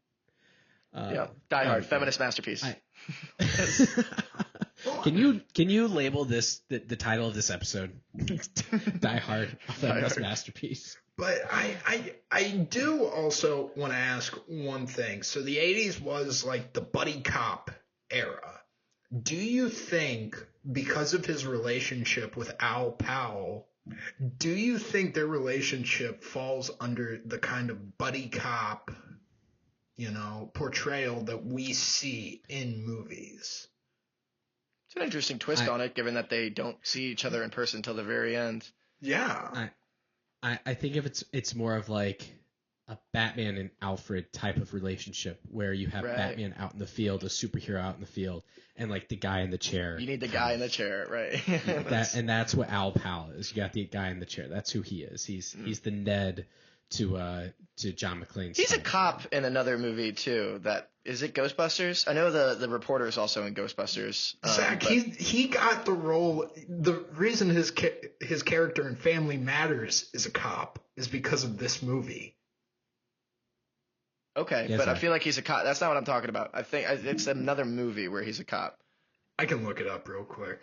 Die Hard, feminist masterpiece. Can you label this the title of this episode? Die Hard, a feminist masterpiece. But I do also want to ask one thing. So the 80s was like the buddy cop era. Do you think because of his relationship with Al Powell, do you think their relationship falls under the kind of buddy cop, portrayal that we see in movies? It's an interesting twist on it, given that they don't see each other in person until the very end. Yeah. I think if it's more of like a Batman and Alfred type of relationship where you have Batman out in the field, a superhero out in the field, and like the guy in the chair. You need the guy in the chair, right? That's what Al Powell is. You got the guy in the chair. That's who he is. He's the Ned to John McClane. He's a cop in another movie too. Is it Ghostbusters? I know the reporter is also in Ghostbusters. Zach, he got the role. The reason his character in Family Matters is a cop is because of this movie. Okay, yes, but I feel like he's a cop. That's not what I'm talking about. I think it's another movie where he's a cop. I can look it up real quick.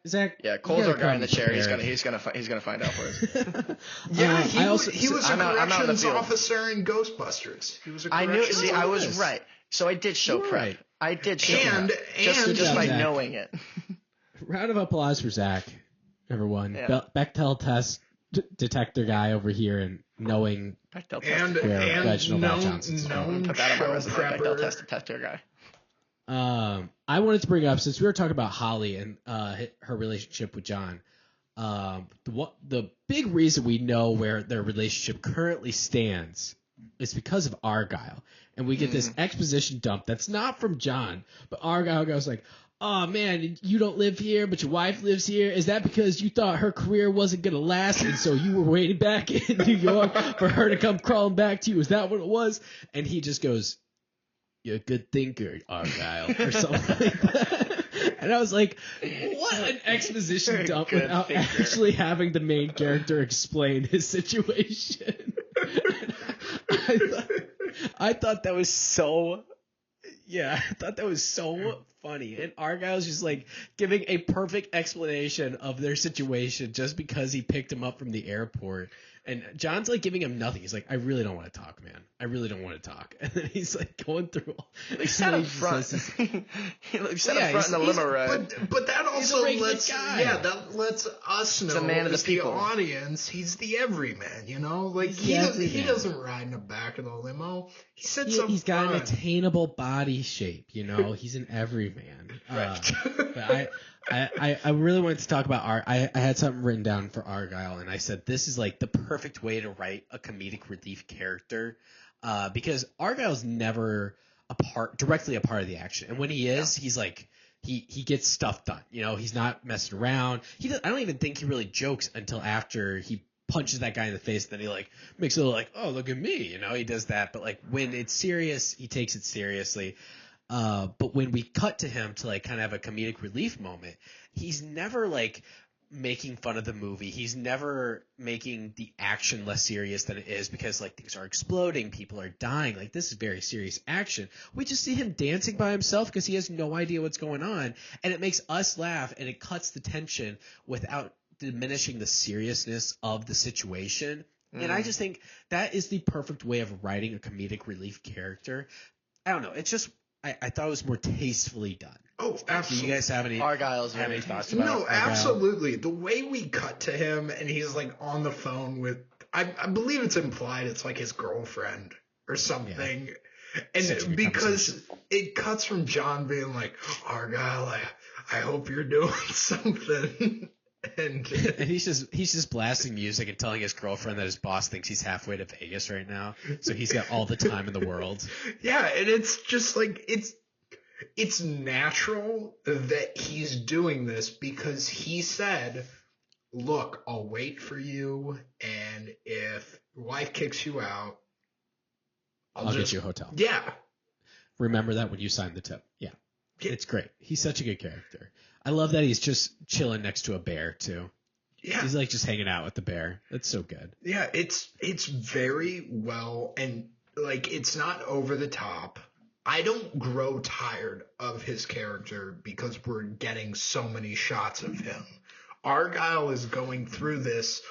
Zach. Yeah, Cole's our guy in the chair. He's gonna find out for us. Yeah, he was a corrections officer in Ghostbusters. He was a corrections officer. I was right. So I did show prep. Right. I did show prep. Just by knowing it. Round of applause for Zach, number one. Yeah. Bechtel test detector guy over here and knowing and Reginald known put that on my resume. prepper. Bechtel test detector guy. I wanted to bring up, since we were talking about Holly and her relationship with John, the big reason we know where their relationship currently stands is because of Argyle. And we get this exposition dump that's not from John, but Argyle goes like, "Oh man, you don't live here, but your wife lives here. Is that because you thought her career wasn't going to last, and so you were waiting back in New York for her to come crawling back to you? Is that what it was?" And he just goes, "You're a good thinker, Argyle," or something like that. And I was like, what an exposition dump without actually having the main character explain his situation. I thought that was so... Yeah, I thought that was so funny. And Argyle's just like giving a perfect explanation of their situation just because he picked him up from the airport. And John's like giving him nothing. He's like, "I really don't want to talk, man. I really don't want to talk." And then he's like going through all. He sat up front. He sat up front in the limo ride. But that also lets that lets us know, a man of the people, audience, he's the everyman. Like he doesn't ride in the back of the limo. He sits up He's got front. an attainable body shape. He's an everyman. Right. But I really wanted to talk about I had something written down for Argyle, and I said this is like the perfect way to write a comedic relief character, because Argyle's never directly a part of the action, and when he is, he's like he gets stuff done. He's not messing around. I don't even think he really jokes until after he punches that guy in the face, and then he like makes it like, "Oh, look at me," he does that. But like when it's serious, he takes it seriously. But when we cut to him to like kind of have a comedic relief moment, he's never like making fun of the movie. He's never making the action less serious than it is, because like things are exploding, people are dying. Like this is very serious action. We just see him dancing by himself because he has no idea what's going on, and it makes us laugh, and it cuts the tension without diminishing the seriousness of the situation. And I just think that is the perfect way of writing a comedic relief character. I don't know. It's just I thought it was more tastefully done. Oh, absolutely. Do you guys have any thoughts about it? No, absolutely. The way we cut to him and he's like on the phone with, I believe it's implied it's like his girlfriend or something. Yeah. And because it cuts from John being like, "Argyle, I hope you're doing something." And he's just blasting music and telling his girlfriend that his boss thinks he's halfway to Vegas right now, so he's got all the time in the world. Yeah, and it's just like it's natural that he's doing this because he said, "Look, I'll wait for you, and if your wife kicks you out, I'll get you a hotel." Yeah. remember that when you sign the tip. Yeah. It's great. He's such a good character. I love that he's just chilling next to a bear too. Yeah. He's like just hanging out with the bear. That's so good. Yeah, it's very well, and like it's not over the top. I don't grow tired of his character because we're getting so many shots of him. Argyle is going through this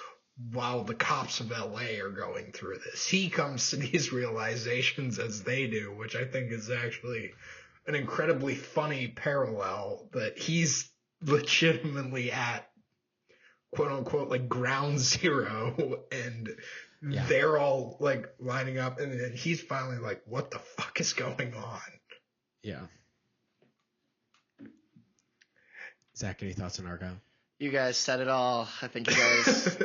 while the cops of LA are going through this. He comes to these realizations as they do, which I think is actually an incredibly funny parallel that he's legitimately at quote unquote like ground zero and they're all like lining up and then he's finally like, what the fuck is going on? Yeah. Zach, any thoughts on Argyle? You guys said it all. I think you guys.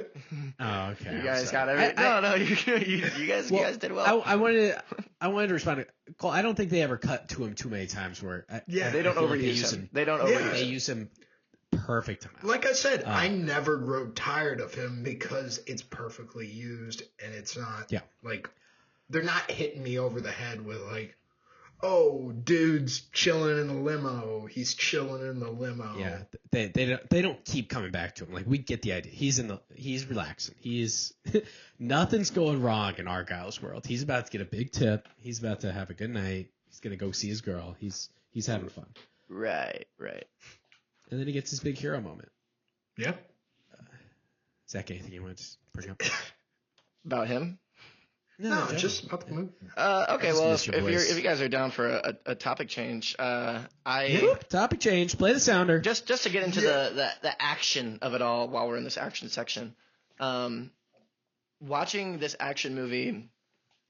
Oh, okay. You guys got everything. No, you guys did well. I wanted to respond to Cole. I don't think they ever cut to him too many times where they don't overuse him. They don't overuse him. They use him perfect amount. Like I said, I never grow tired of him because it's perfectly used and it's not like they're not hitting me over the head with like, oh, dude's chilling in the limo. He's chilling in the limo. Yeah, they don't keep coming back to him. Like we get the idea. He's relaxing. Nothing's going wrong in Argyle's world. He's about to get a big tip. He's about to have a good night. He's gonna go see his girl. He's having fun. Right. And then he gets his big hero moment. Yeah. Zach, anything you want to bring up about him? No, just about the movie. Okay, well, if you guys are down for a topic change, topic change. Play the sounder. Just to get into the action of it all while we're in this action section. Watching this action movie and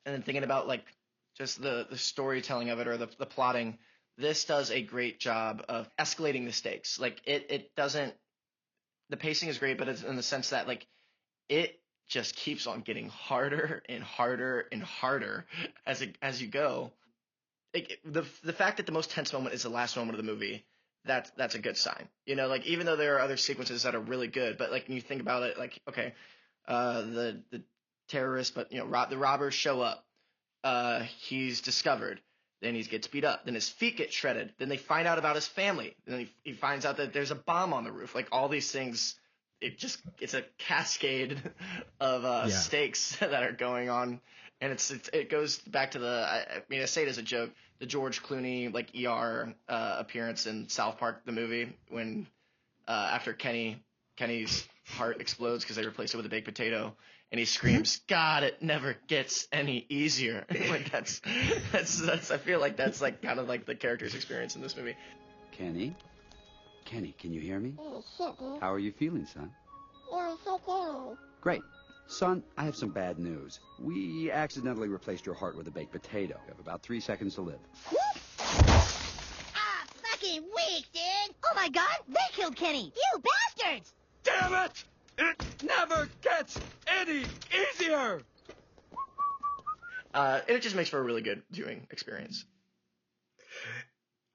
then thinking about like just the storytelling of it or the plotting. This does a great job of escalating the stakes. Like it doesn't. The pacing is great, but it's in the sense that like it just keeps on getting harder and harder and harder as you go. The fact that the most tense moment is the last moment of the movie, that's a good sign. You know, like even though there are other sequences that are really good, but like when you think about it, like okay, the terrorists, but you know the robbers show up. He's discovered. Then he gets beat up. Then his feet get shredded. Then they find out about his family. Then he finds out that there's a bomb on the roof. Like all these things, it's a cascade of stakes that are going on, and it goes back to I say it as a joke, the George Clooney like ER appearance in South Park the movie when after Kenny's heart explodes because they replaced it with a baked potato. And he screams, "God, it never gets any easier." Like that's. I feel like that's like kind of like the character's experience in this movie. Kenny, can you hear me? How are you feeling, son? Great, son. I have some bad news. We accidentally replaced your heart with a baked potato. You have about 3 seconds to live. Fucking weak, dude! Oh my God, they killed Kenny! You bastards! Damn it! It never gets any easier! And it just makes for a really good viewing experience.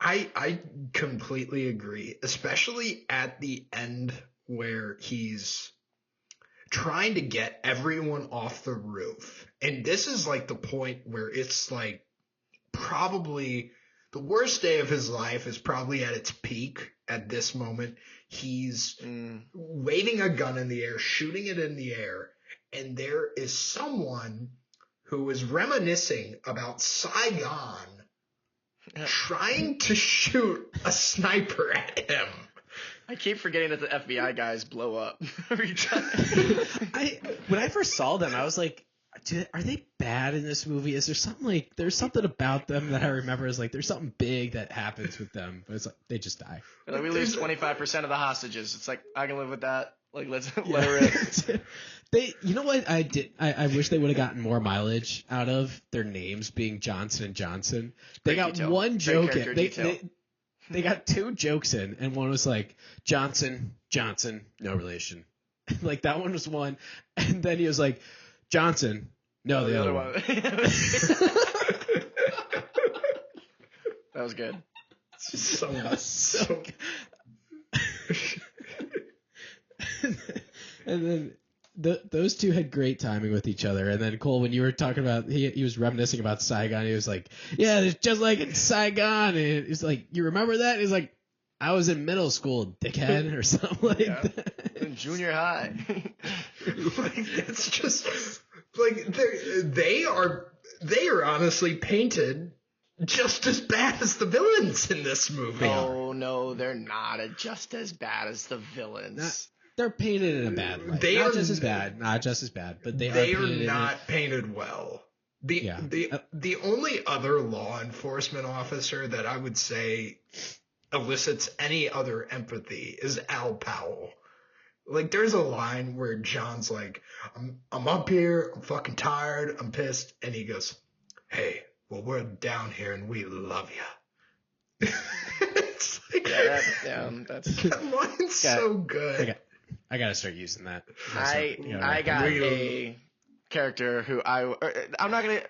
I completely agree, especially at the end where he's trying to get everyone off the roof. And this is like the point where it's like probably the worst day of his life is probably at its peak at this moment. He's waving a gun in the air, shooting it in the air, and there is someone who is reminiscing about Saigon trying to shoot a sniper at him. I keep forgetting that the FBI guys blow up every time. When I first saw them, I was like, are they bad in this movie? Is there something like there's something about them that I remember is like there's something big that happens with them, but it's like they just die. Like, we lose 25% of the hostages. It's like I can live with that. Like let's let her in. You know what I did? I wish they would have gotten more mileage out of their names being Johnson and Johnson. They got detail. one joke in. They They got 2 jokes in, and one was like Johnson, no relation. Like that one was one, and then he was like Johnson, no, the other one. That was good. So and then those two had great timing with each other. And then Cole, when you were talking about, he was reminiscing about Saigon. He was like, yeah, it's just like in Saigon. And he's like, you remember that? He's like, I was in middle school, dickhead, or something like that. In junior high. Like, it's just like they are honestly painted just as bad as the villains in this movie. Oh no, they're not just as bad as the villains. They're painted in a bad light. Not just as bad, but they are not painted well. The only other law enforcement officer that I would say elicits any other empathy is Al Powell. Like, there's a line where John's like, I'm up here, I'm fucking tired, I'm pissed, and he goes, hey, well, we're down here and we love you. It's like, that line's so good. I gotta start using that. I got a character who I'm not gonna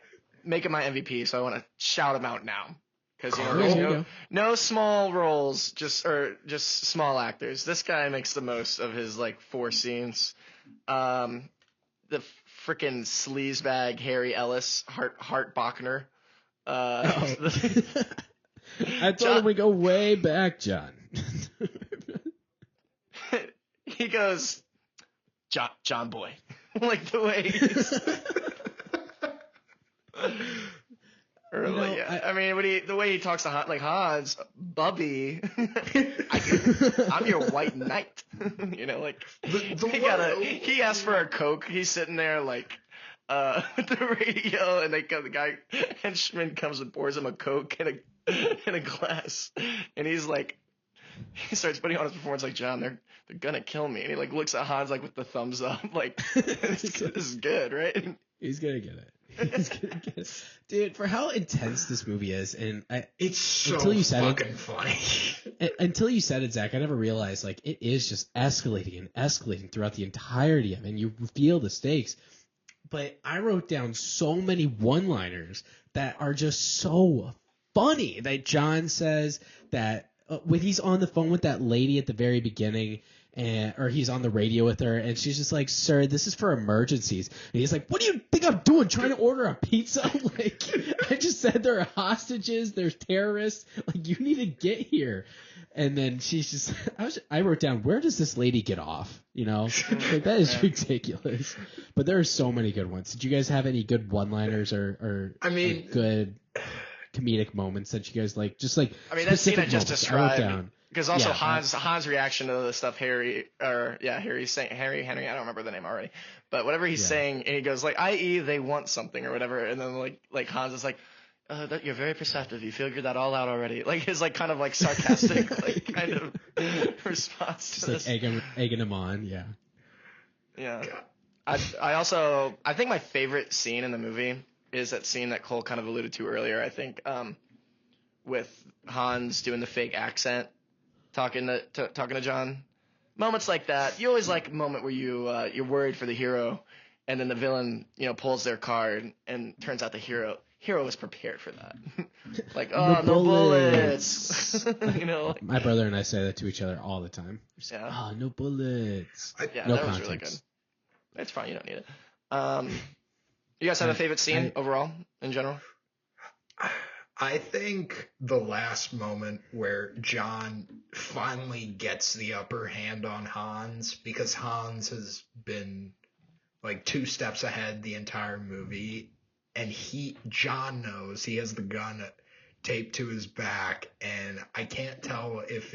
make him my MVP, so I want to shout him out now. Because no small roles, just small actors. This guy makes the most of his like 4 scenes. The frickin' sleazebag Harry Ellis, Hart Bachner. I told him we go way back, John. He goes, John Boy, like the way he's. The way he talks to Hans, Bubby, I'm your white knight. He asked for a Coke. He's sitting there with the radio, and the henchman comes and pours him a Coke in a glass, and he starts putting on his performance like, John, they're gonna kill me, and he looks at Hans with the thumbs up, this is good, right? He's gonna get it. Dude, for how intense this movie is, and it's so fucking funny. Until you said it, Zach, I never realized it is just escalating and escalating throughout the entirety of it, and you feel the stakes. But I wrote down so many one-liners that are just so funny that John says that when he's on the phone with that lady at the very beginning. Or he's on the radio with her, and she's just like, sir, this is for emergencies. And he's like, what do you think I'm doing, trying to order a pizza? I just said there are hostages, there's terrorists, you need to get here. And then she's just, I wrote down, where does this lady get off? That is ridiculous. But there are so many good ones. Did you guys have any good one-liners or good comedic moments that you guys like? Just that scene I just described. Because also Hans' reaction to the stuff Henry saying, Henry, I don't remember the name already, but whatever he's saying, and he goes i.e. they want something or whatever, and then Hans is like, that you're very perceptive, you figured that all out already. His sarcastic kind of response to this. Egging him on, yeah. Yeah. I think my favorite scene in the movie is that scene that Cole kind of alluded to earlier, I think, with Hans doing the fake accent. Talking to John, moments like that. You always like a moment where you're worried for the hero, and then the villain pulls their card, and turns out the hero is prepared for that. No bullets. My brother and I say that to each other all the time. No bullets. No that was really good. It's fine. You don't need it. You guys have a favorite scene overall in general? I think the last moment where John finally gets the upper hand on Hans, because Hans has been 2 steps ahead the entire movie, and John knows he has the gun taped to his back, and I can't tell if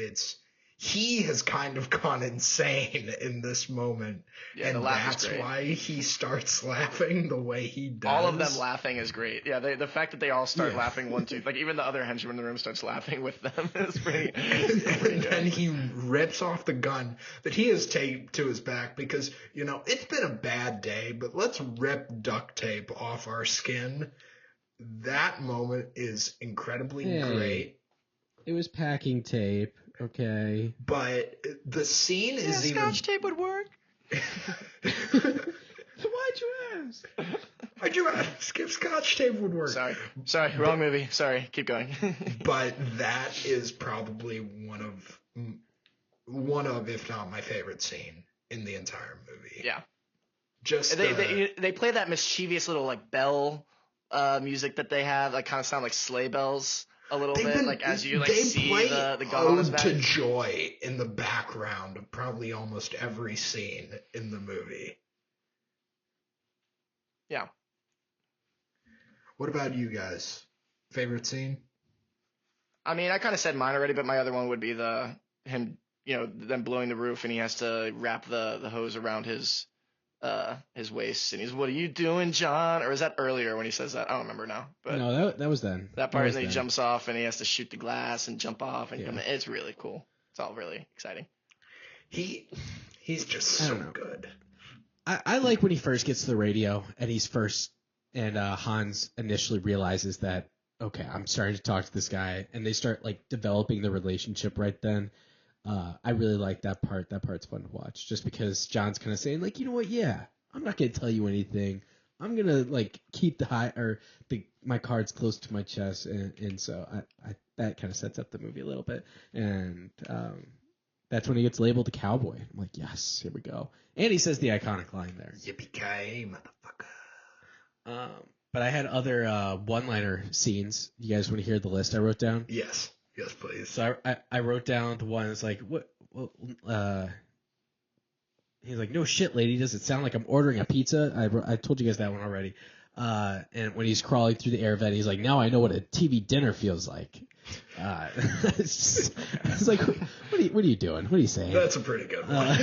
he has kind of gone insane in this moment, and that's why he starts laughing the way he does. All of them laughing is great. Yeah, the fact that they all start laughing one, two, even the other henchman in the room starts laughing with them is pretty. And then he rips off the gun that he has taped to his back because it's been a bad day, but let's rip duct tape off our skin. That moment is incredibly great. It was packing tape. Okay. But the scene is even... Scotch tape would work. Why'd you ask? Why'd you ask if Scotch tape would work? Sorry, wrong movie. Sorry, keep going. But that is probably one of, if not my favorite scene in the entire movie. Yeah. Just they play that mischievous little like bell music that they have, like kind of sound like sleigh bells a little bit, like as you like see the gun on his back. Ode to Joy in the background of probably almost every scene in the movie. Yeah. What about you guys? Favorite scene? I mean, I kind of said mine already, but my other one would be him, them blowing the roof and he has to wrap the hose around his waist and he's, "What are you doing, John?" Or is that earlier when he says that? I don't remember now. But no, that was then. That part, and he jumps off and he has to shoot the glass and jump off and come in. It's really cool. It's all really exciting. He's just so good. I like when he first gets to the radio and Hans initially realizes that, okay, I'm starting to talk to this guy, and they start like developing the relationship right then. I really like that part. That part's fun to watch, just because John's kind of saying like, you know what? Yeah, I'm not gonna tell you anything. I'm gonna like keep my cards close to my chest, and so I that kind of sets up the movie a little bit, and that's when he gets labeled a cowboy. I'm like, yes, here we go, and he says the iconic line there. Yippee-ki-yay, motherfucker. But I had other one-liner scenes. You guys want to hear the list I wrote down? Yes, please. So I wrote down the one that's like, what? He's like, "No shit, lady. Does it sound like I'm ordering a pizza?" I told you guys that one already. And when he's crawling through the air vent, he's like, "Now I know what a TV dinner feels like." It's like, what are you doing? What are you saying? That's a pretty good one.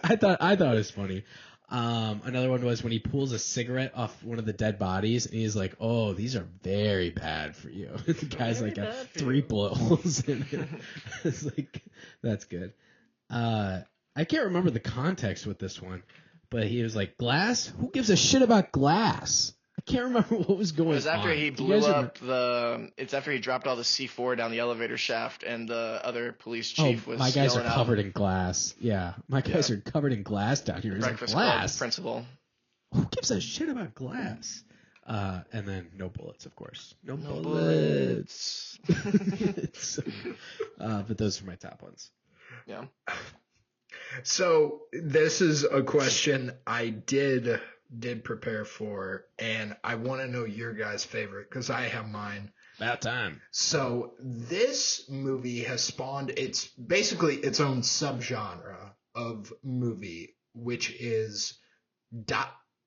I thought it was funny. Another one was when he pulls a cigarette off one of the dead bodies, and he's like, "Oh, these are very bad for you." The guy's like got 3 bullet holes in it. It's like, that's good. I can't remember the context with this one, but he was like, "Glass? Who gives a shit about glass?" I can't remember what was going on. It was after he blew up it's after he dropped all the C4 down the elevator shaft, and the other police chief was my guys are yelling covered in glass. Yeah, my guys are covered in glass down here. He's like, glass? Principal. Who gives a shit about glass? And then no bullets, of course. No bullets. But those are my top ones. Yeah. So this is a question I did prepare for, and I want to know your guys' favorite because I have mine. About time. So this movie has spawned basically its own subgenre of movie, which is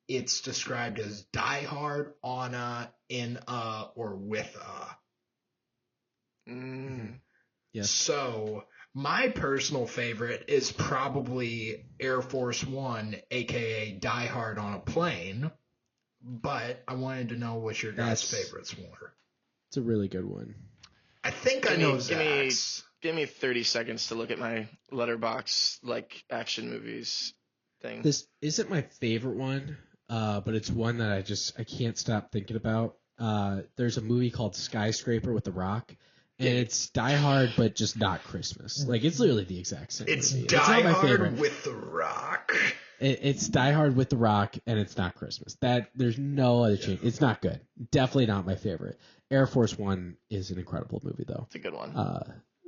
it's described as Die Hard, on a, in a, or with a. Yes. So my personal favorite is probably Air Force One, aka Die Hard on a Plane, but I wanted to know what your guys' favorites were. It's a really good one. I think I know Zach's. Give me 30 seconds to look at my letterbox like action movies thing. This isn't my favorite one, but it's one that I can't stop thinking about. There's a movie called Skyscraper with The Rock. And it's Die Hard, but just not Christmas. Like, it's literally the exact same movie. Die Hard with The Rock. It's Die Hard with The Rock, and it's not Christmas. There's no other change. It's not good. Definitely not my favorite. Air Force One is an incredible movie, though. It's a good one.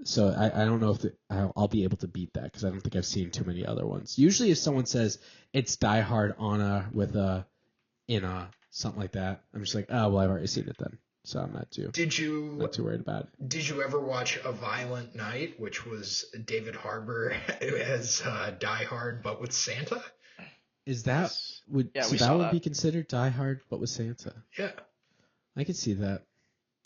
So I don't know if I'll be able to beat that, because I don't think I've seen too many other ones. Usually if someone says it's Die Hard on a, with a, in a, something like that, I'm just like, oh, well, I've already seen it then. So I'm not too worried about it. Did you ever watch A Violent Night, which was David Harbour as Die Hard but with Santa? Is that would be considered Die Hard but with Santa? Yeah, I could see that.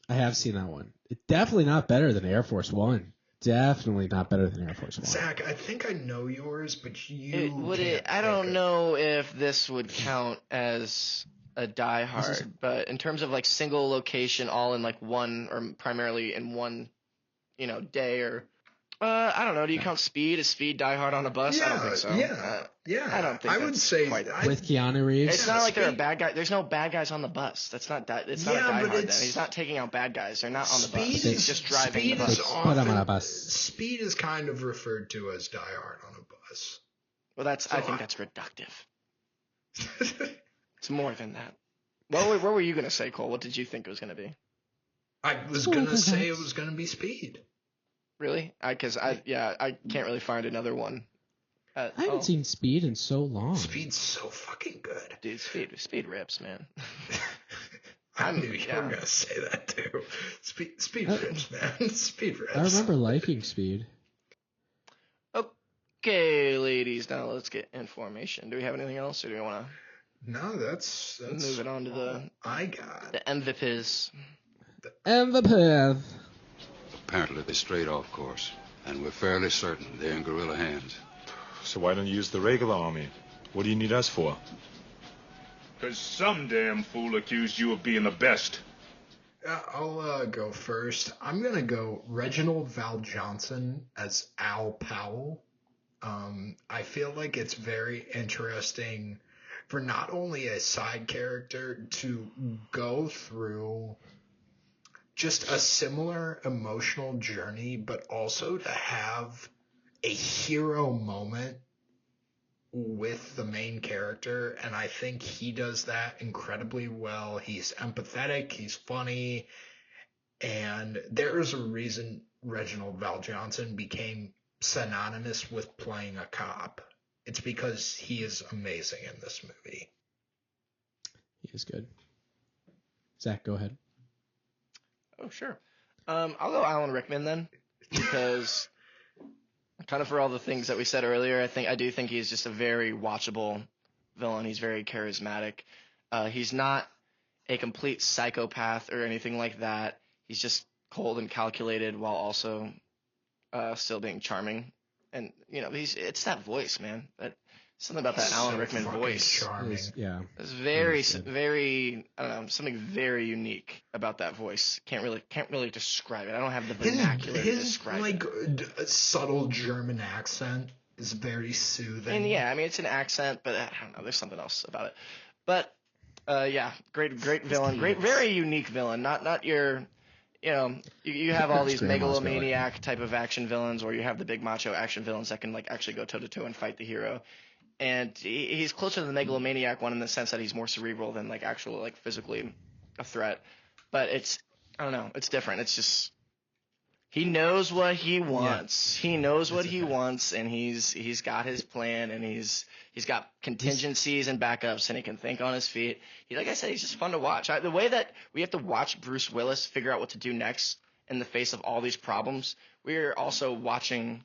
I have seen that one. It's definitely not better than Air Force One. Definitely not better than Air Force One. Zach, I think I know yours, but I don't know if this would count as a Die Hard, but in terms of like single location, all in like one, or primarily in one, day, or I don't know. Do you count Speed? Is Speed Die Hard on a bus? Yeah, I don't think so. Yeah. I don't think. I would say with Keanu Reeves. It's not like there are bad guys. There's no bad guys on the bus. That's not It's not a Die Hard. Then he's not taking out bad guys. They're not on the bus. He's just driving the bus. Put them on a bus. Speed is kind of referred to as Die Hard on a bus. Well, I think that's reductive. It's more than that. What were you going to say, Cole? What did you think it was going to be? I was going to say it was going to be Speed. Really? Because I can't really find another one. I haven't seen Speed in so long. Speed's so fucking good. Dude, Speed rips, man. I knew you were gonna say that too. Speed rips, man. Speed rips. I remember liking Speed. Okay, ladies, now let's get information. Do we have anything else, or do we want to? No, that's move it on to the. I got the MVPs. MVP. Apparently they strayed off course, and we're fairly certain they're in guerrilla hands. So why don't you use the regular army? What do you need us for? 'Cause some damn fool accused you of being the best. I'll go first. I'm gonna go Reginald Val Johnson as Al Powell. I feel like it's very interesting for not only a side character to go through just a similar emotional journey, but also to have a hero moment with the main character, and I think he does that incredibly well. He's empathetic, he's funny, and there's a reason Reginald Val Johnson became synonymous with playing a cop. It's because he is amazing in this movie. He is good. Zach, go ahead. Oh, sure. I'll go Alan Rickman then, because kind of for all the things that we said earlier, I do think he's just a very watchable villain. He's very charismatic. He's not a complete psychopath or anything like that. He's just cold and calculated while also still being charming. And it's that voice, man. Something about that Alan Rickman voice. Charming. Yeah. It's very, I don't know, something very unique about that voice. Can't really describe it. I don't have the vernacular to describe it. Subtle German accent is very soothing. And yeah, I mean, it's an accent, but I don't know, there's something else about it. But yeah, great villain, very unique villain. Not your, you have all these megalomaniac type of action villains, or you have the big macho action villains that can actually go toe to toe and fight the hero. And he's closer to the megalomaniac one in the sense that he's more cerebral than actual physically a threat. But I don't know, it's different. It's just he knows what he wants. Yeah. He knows what he wants, and he's got his plan, and he's got contingencies and backups, and he can think on his feet. Like I said, he's just fun to watch. The way that we have to watch Bruce Willis figure out what to do next in the face of all these problems, we're also watching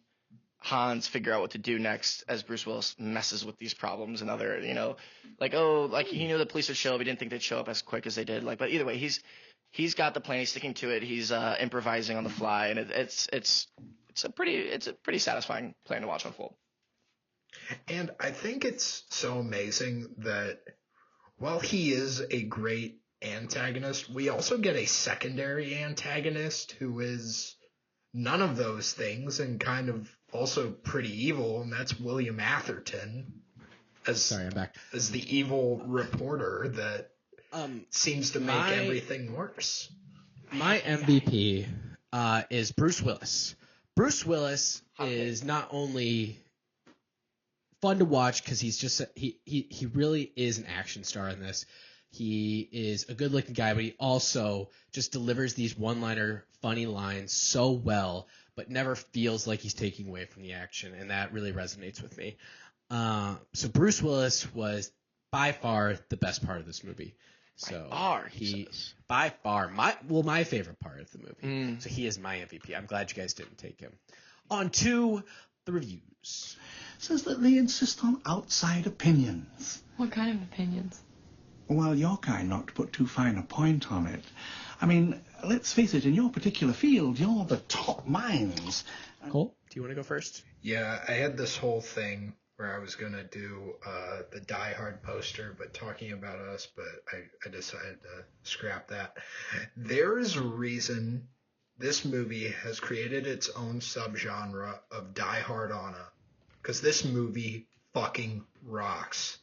Hans figure out what to do next as Bruce Willis messes with these problems and other, he knew the police would show up. He didn't think they'd show up as quick as they did. But either way, he's got the plan. He's sticking to it. He's improvising on the fly, and it's a pretty satisfying plan to watch unfold. And I think it's so amazing that while he is a great antagonist, we also get a secondary antagonist who is none of those things and kind of also pretty evil, and that's William Atherton as the evil reporter that seems to make everything worse. My MVP is Bruce Willis. Bruce Willis is not only fun to watch because he's just he really is an action star in this. He is a good-looking guy, but he also just delivers these one-liner funny lines so well, but never feels like he's taking away from the action, and that really resonates with me. So Bruce Willis was by far the best part of this movie. So by far, my favorite part of the movie. So he is my MVP. I'm glad you guys didn't take him. On to the reviews. Says that they insist on outside opinions. What kind of opinions? Well, your kind, not to put too fine a point on it. I mean, let's face it, in your particular field, you're the top minds. Cole, do you want to go first? Yeah, I had this whole thing where I was going to do the Die Hard poster, but talking about us, but I decided to scrap that. There is a reason this movie has created its own subgenre of Die Hard Anna, because this movie fucking rocks.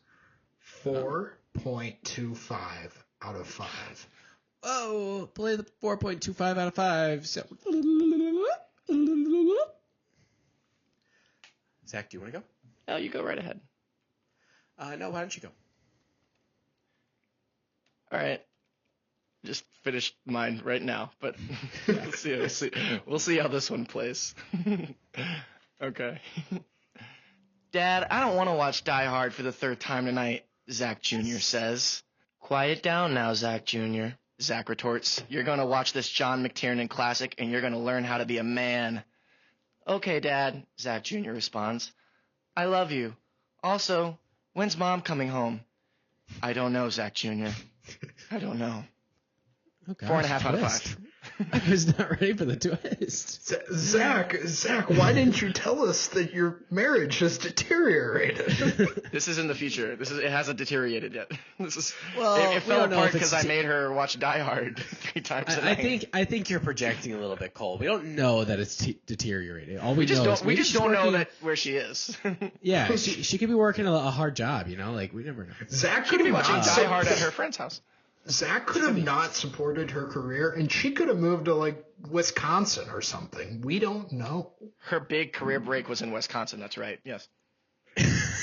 4.25 out of 5. Oh, play the 4.25 out of 5. So. Zach, do you want to go? No, you go right ahead. No, why don't you go? All right. Just finished mine right now, but we'll see how this one plays. Okay. Dad, I don't want to watch Die Hard for the third time tonight, Zach Jr. says. Quiet down now, Zach Jr., Zach retorts. You're going to watch this John McTiernan classic, and you're going to learn how to be a man. Okay, Dad, Zach Jr. responds. I love you. Also, when's Mom coming home? I don't know, Zach Jr. I don't know. Oh, gosh, 4.5 out of twist. 5. I was not ready for the twist. Zach, why didn't you tell us that your marriage has deteriorated? This is in the future. It hasn't deteriorated yet. Well, it fell apart because I made made her watch Die Hard 3 times a night. I think you're projecting a little bit, Cole. We don't know that it's deteriorating. All We know just is don't. We just don't know working- that where she is. Yeah, she could be working a hard job. You know, like we never know. Zach She could be watching Die Hard at her friend's house. Zach could have not supported her career, and she could have moved to like Wisconsin or something. We don't know. Her big career break was in Wisconsin. That's right. Yes.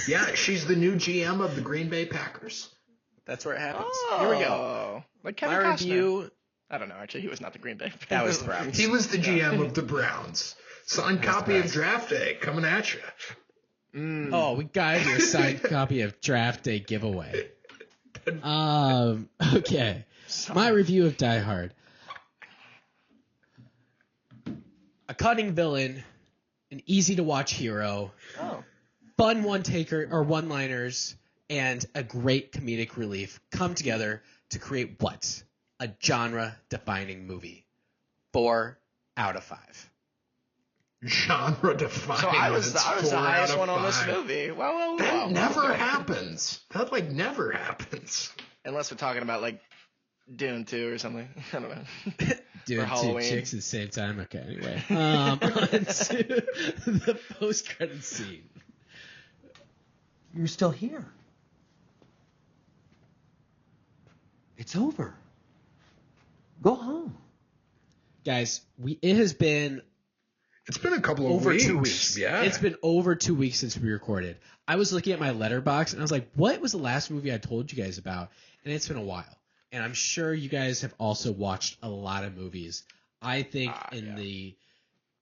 Yeah, she's the new GM of the Green Bay Packers. That's where it happens. Oh. Here we go. Like Kevin My Costner. review. I don't know. Actually, he was not the Green Bay. That was the Browns. He was the GM of the Browns. Signed copy of Draft Day coming at you. Oh, we gotta do a signed copy of Draft Day giveaway. Okay. My review of Die Hard. A cunning villain, an easy to watch hero, fun one-liners, and a great comedic relief come together to create what? A genre-defining movie. 4 out of 5. Genre defining. So I was the 4 out highest of one on this 5. movie. Wow. That never happens. That like never happens. Unless we're talking about like Dune 2 or something. I don't know. Dude, Or two Halloween. chicks at the same time. Okay, anyway. On to the post-credit scene. You're still here. It's over. Go home. Guys, it has been It's been a couple of over weeks. 2 weeks. Yeah. It's been over 2 weeks since we recorded. I was looking at my letterbox and I was like, what was the last movie I told you guys about? And it's been a while. And I'm sure you guys have also watched a lot of movies. I think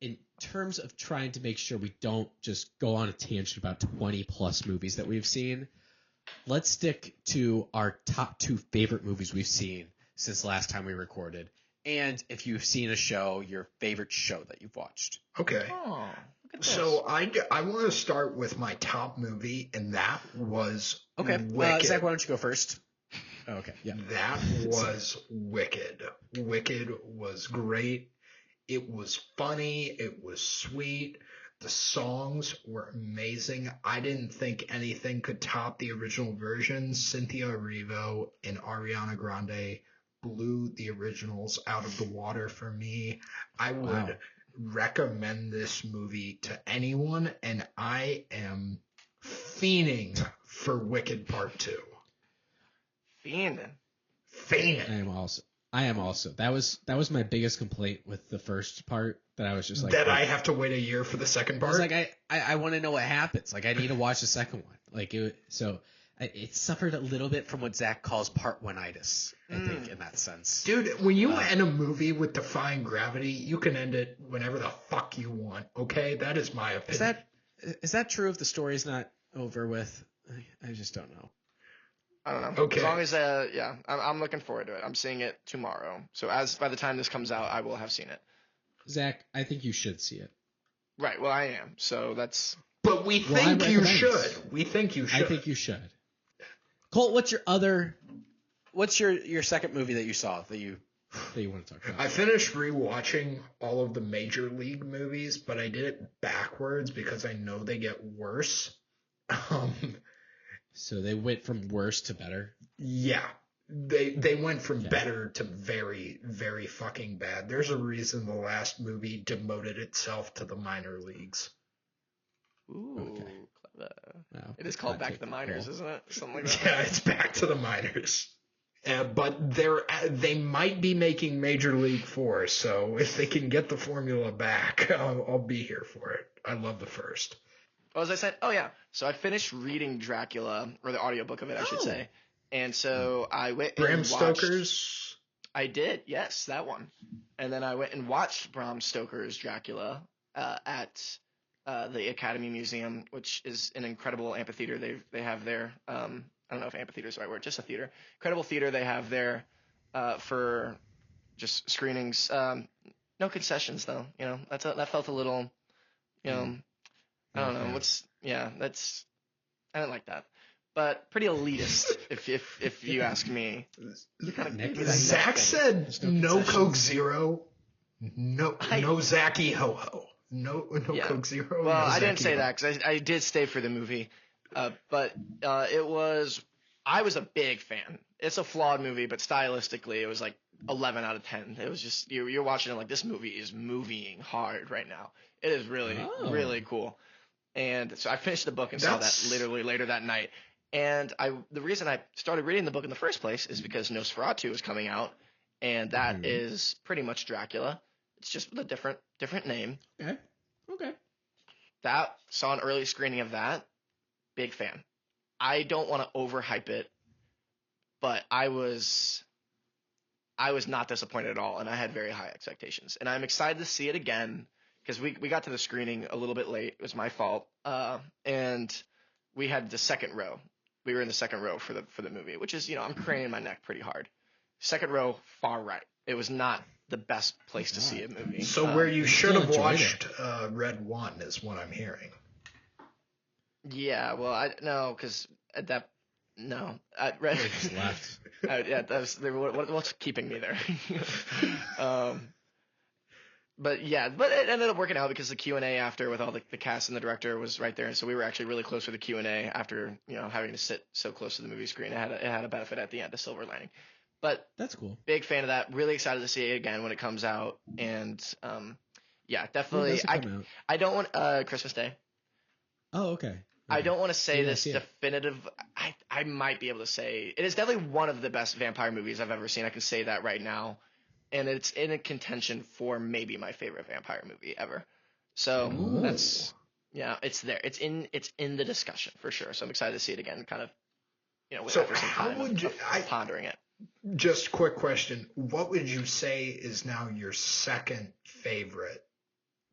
in terms of trying to make sure we don't just go on a tangent about 20 plus movies that we've seen, let's stick to our top 2 favorite movies we've seen since last time we recorded. And if you've seen a show, your favorite show that you've watched. Okay. Oh, look at this. So I want to start with my top movie, and that was Wicked. Zach, why don't you go first? Oh, okay, yeah. That was Wicked. Wicked was great. It was funny. It was sweet. The songs were amazing. I didn't think anything could top the original version. Cynthia Erivo and Ariana Grande blew the originals out of the water for me. I would recommend this movie to anyone, and I am fiending for Wicked Part 2. Fiending. I am also. That was my biggest complaint with the first part. That I was just like that I have to wait a year for the second part. I was like, I want to know what happens. Like I need to watch the second one. Like it suffered a little bit from what Zach calls part one-itis, I think, in that sense. Dude, when you end a movie with Defying Gravity, you can end it whenever the fuck you want, okay? That is my opinion. Is that true if the story's not over with? I just don't know. I don't know. Okay. As long as, I'm looking forward to it. I'm seeing it tomorrow. So by the time this comes out, I will have seen it. Zach, I think you should see it. Right. Well, I am. So that's. But we think you should. We think you should. I think you should. Colt, what's your second movie that you saw that you want to talk about? I finished rewatching all of the Major League movies, but I did it backwards because I know they get worse. So they went from worse to better? Yeah. They went from better to very, very fucking bad. There's a reason the last movie demoted itself to the minor leagues. Ooh, clever. Wow. It is called Back to the Minors, isn't it? Something like that. Yeah, it's Back to the Minors. But they might be making Major League 4, so if they can get the formula back, I'll be here for it. I love the first. Well, as I said, so I finished reading Dracula, or the audiobook of it, I should say. And so I went and Bram watched... Stoker's? I did, yes, that one. And then I went and watched Bram Stoker's Dracula at the Academy Museum, which is an incredible amphitheater they have there. I don't know if amphitheater is the right word, just a theater. Incredible theater they have there for just screenings. No concessions though. That felt a little, I don't know. I didn't like that. But pretty elitist, if you ask me. Zach said no Coke Zero, no Zachy Ho Ho, no Coke Zero. Well, no I didn't say Zachy that because I did stay for the movie, but I was a big fan. It's a flawed movie, but stylistically, it was like 11 out of 10. It was just you're watching it like this movie is moving hard right now. It is really really cool. And so I finished the book and saw that literally later that night. And the reason I started reading the book in the first place is because Nosferatu was coming out, and that is pretty much Dracula. It's just with a different name. Okay. Saw an early screening of that. Big fan. I don't want to overhype it, but I was not disappointed at all, and I had very high expectations. And I'm excited to see it again because we got to the screening a little bit late. It was my fault. And we had the second row. We were in the second row for the movie, which is, I'm craning my neck pretty hard. Second row, far right. It was not the best place to see a movie. So where you should have watched Red One is what I'm hearing. Yeah, well, because at that, no. Red left. What's keeping me there? But it ended up working out because the Q&A after with all the cast and the director was right there, and so we were actually really close for the Q&A after having to sit so close to the movie screen. It had a benefit at the end, a silver lining. But that's cool. Big fan of that. Really excited to see it again when it comes out, and definitely. I don't want Christmas Day. Oh, okay. I don't want to say this definitive. I might be able to say it is definitely one of the best vampire movies I've ever seen. I can say that right now. And it's in a contention for maybe my favorite vampire movie ever. So it's there. It's in the discussion for sure. So I'm excited to see it again. Kind of, after some time of pondering it. Just quick question: what would you say is now your second favorite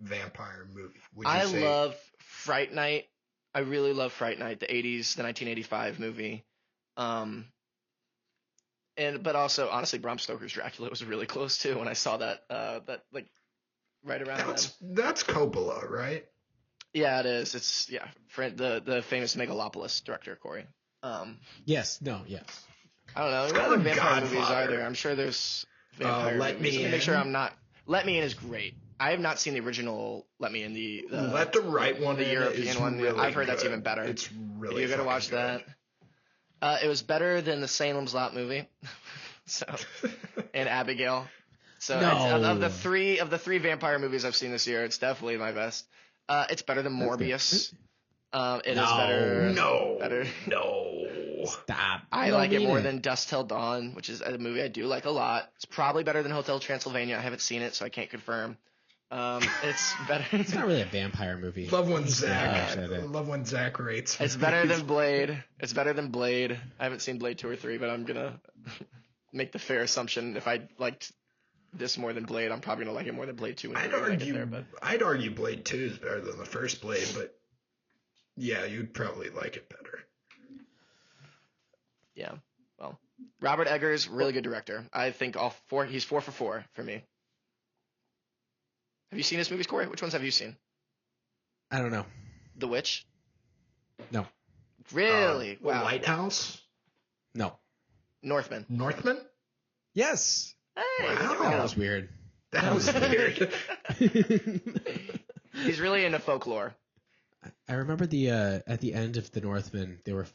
vampire movie? I love Fright Night. I really love Fright Night, the 1985 movie. But also, honestly, Bram Stoker's Dracula was really close too when I saw that right around then. That's Coppola, right? Yeah, it is. It's the famous Megalopolis director, Cory. Yes. I don't know. There are other vampire movies either. I'm sure there's vampire Let movies. Me In. Make sure I'm not. Let Me In is great. I have not seen the original Let Me In. The Let the Right One the In European one. Really I've heard good. that's even better. It's really. You're gonna watch that. It was better than the Salem's Lot movie, and Abigail. So of the three vampire movies I've seen this year, it's definitely my best. It's better than Morbius. It is better. No. Stop. I like it more than Dusk Till Dawn, which is a movie I do like a lot. It's probably better than Hotel Transylvania. I haven't seen it, so I can't confirm. It's better. It's not really a vampire movie. Love when Zach rates. It's better than Blade. I haven't seen Blade 2 or 3, but I'm gonna make the fair assumption if I liked this more than Blade, I'm probably gonna like it more than Blade 2. I'd argue Blade 2 is better than the first Blade, but yeah, you'd probably like it better. Yeah. Well, Robert Eggers, really good director. I think he's 4 for 4 for me. Have you seen his movies, Cory? Which ones have you seen? I don't know. The Witch? No. Really? Wow. Lighthouse? No. Northman? Yes. Hey, wow. That was weird. That was weird. He's really into folklore. I remember at the end of the Northman, they were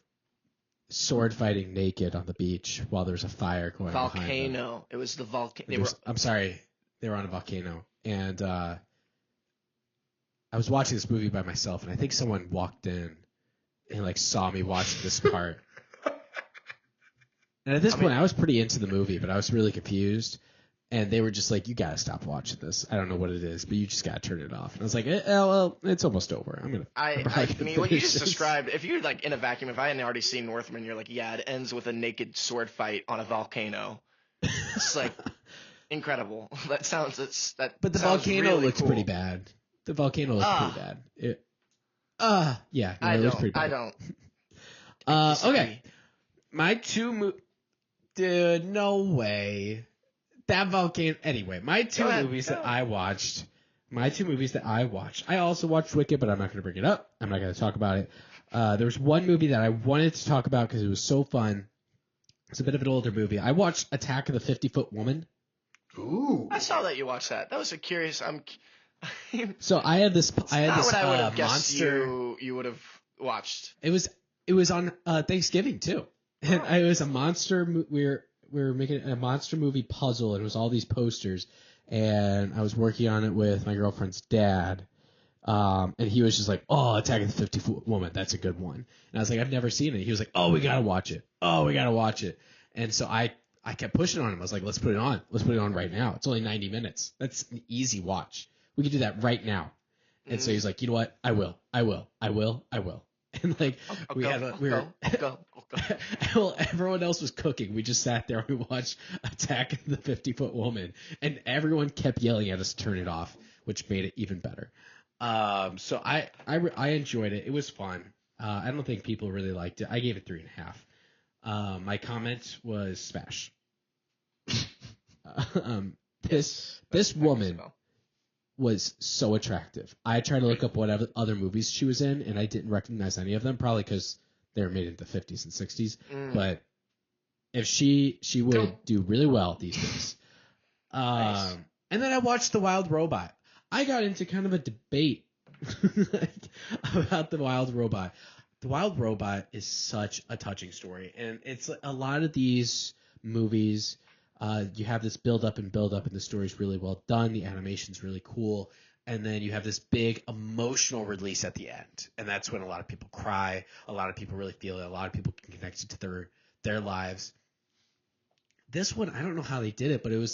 sword fighting naked on the beach while there was a fire going behind them. Volcano. It was the volcano. I'm sorry. They were on a volcano. And I was watching this movie by myself, and I think someone walked in and saw me watching this part. And at this point, I was pretty into the movie, but I was really confused. And they were just like, "You gotta stop watching this. I don't know what it is, but you just gotta turn it off." And I was like, well, it's almost over. I mean, what you just described, if you're in a vacuum, if I hadn't already seen Northman, you're like, yeah, it ends with a naked sword fight on a volcano. It's incredible. But the volcano really looks cool. pretty bad. The volcano looks pretty bad. Yeah. No, I it was pretty don't. bad. I don't. Okay. My two dude, no way. That volcano. Anyway, my two movies that I watched. I also watched Wicked, but I'm not going to bring it up. I'm not going to talk about it. There was one movie that I wanted to talk about because it was so fun. It's a bit of an older movie. I watched Attack of the 50-Foot Woman. Ooh. I saw that you watched that. That was a curious. So I had this. What I would have guessed monster. you would have watched. It was on Thanksgiving too, and it was a monster. We were making a monster movie puzzle, and it was all these posters, and I was working on it with my girlfriend's dad. And he was just like, "Oh, Attack of the 50-Foot Woman, that's a good one." And I was like, "I've never seen it." He was like, "Oh, we gotta watch it. And so I kept pushing on him. I was like, "Let's put it on. Let's put it on right now. It's only 90 minutes. That's an easy watch. We can do that right now." And so he's like, "You know what? I will. And like well, everyone else was cooking. We just sat there and we watched Attack of the 50-Foot Woman, and everyone kept yelling at us to turn it off, which made it even better. So I enjoyed it. It was fun. I don't think people really liked it. I gave it 3.5. My comment was smash. This woman was so attractive. I tried to look up what other movies she was in, and I didn't recognize any of them, probably because they were made in the 50s and 60s. But if she would do really well these days. Nice. And then I watched The Wild Robot. I got into kind of a debate about The Wild Robot. The Wild Robot is such a touching story, and it's a lot of these movies. You have this build up, and the story's really well done. The animation's really cool, and then you have this big emotional release at the end, and that's when a lot of people cry. A lot of people really feel it. A lot of people can connect it to their lives. This one, I don't know how they did it, but it was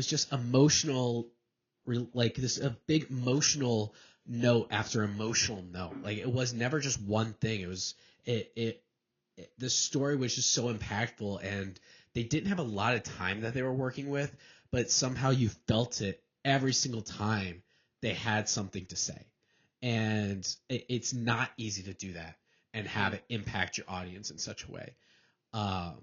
just emotional. Like this, a big emotional note after emotional note. Like it was never just one thing. It was the story was just so impactful, and they didn't have a lot of time that they were working with, but somehow you felt it every single time they had something to say. And it's not easy to do that and have it impact your audience in such a way. I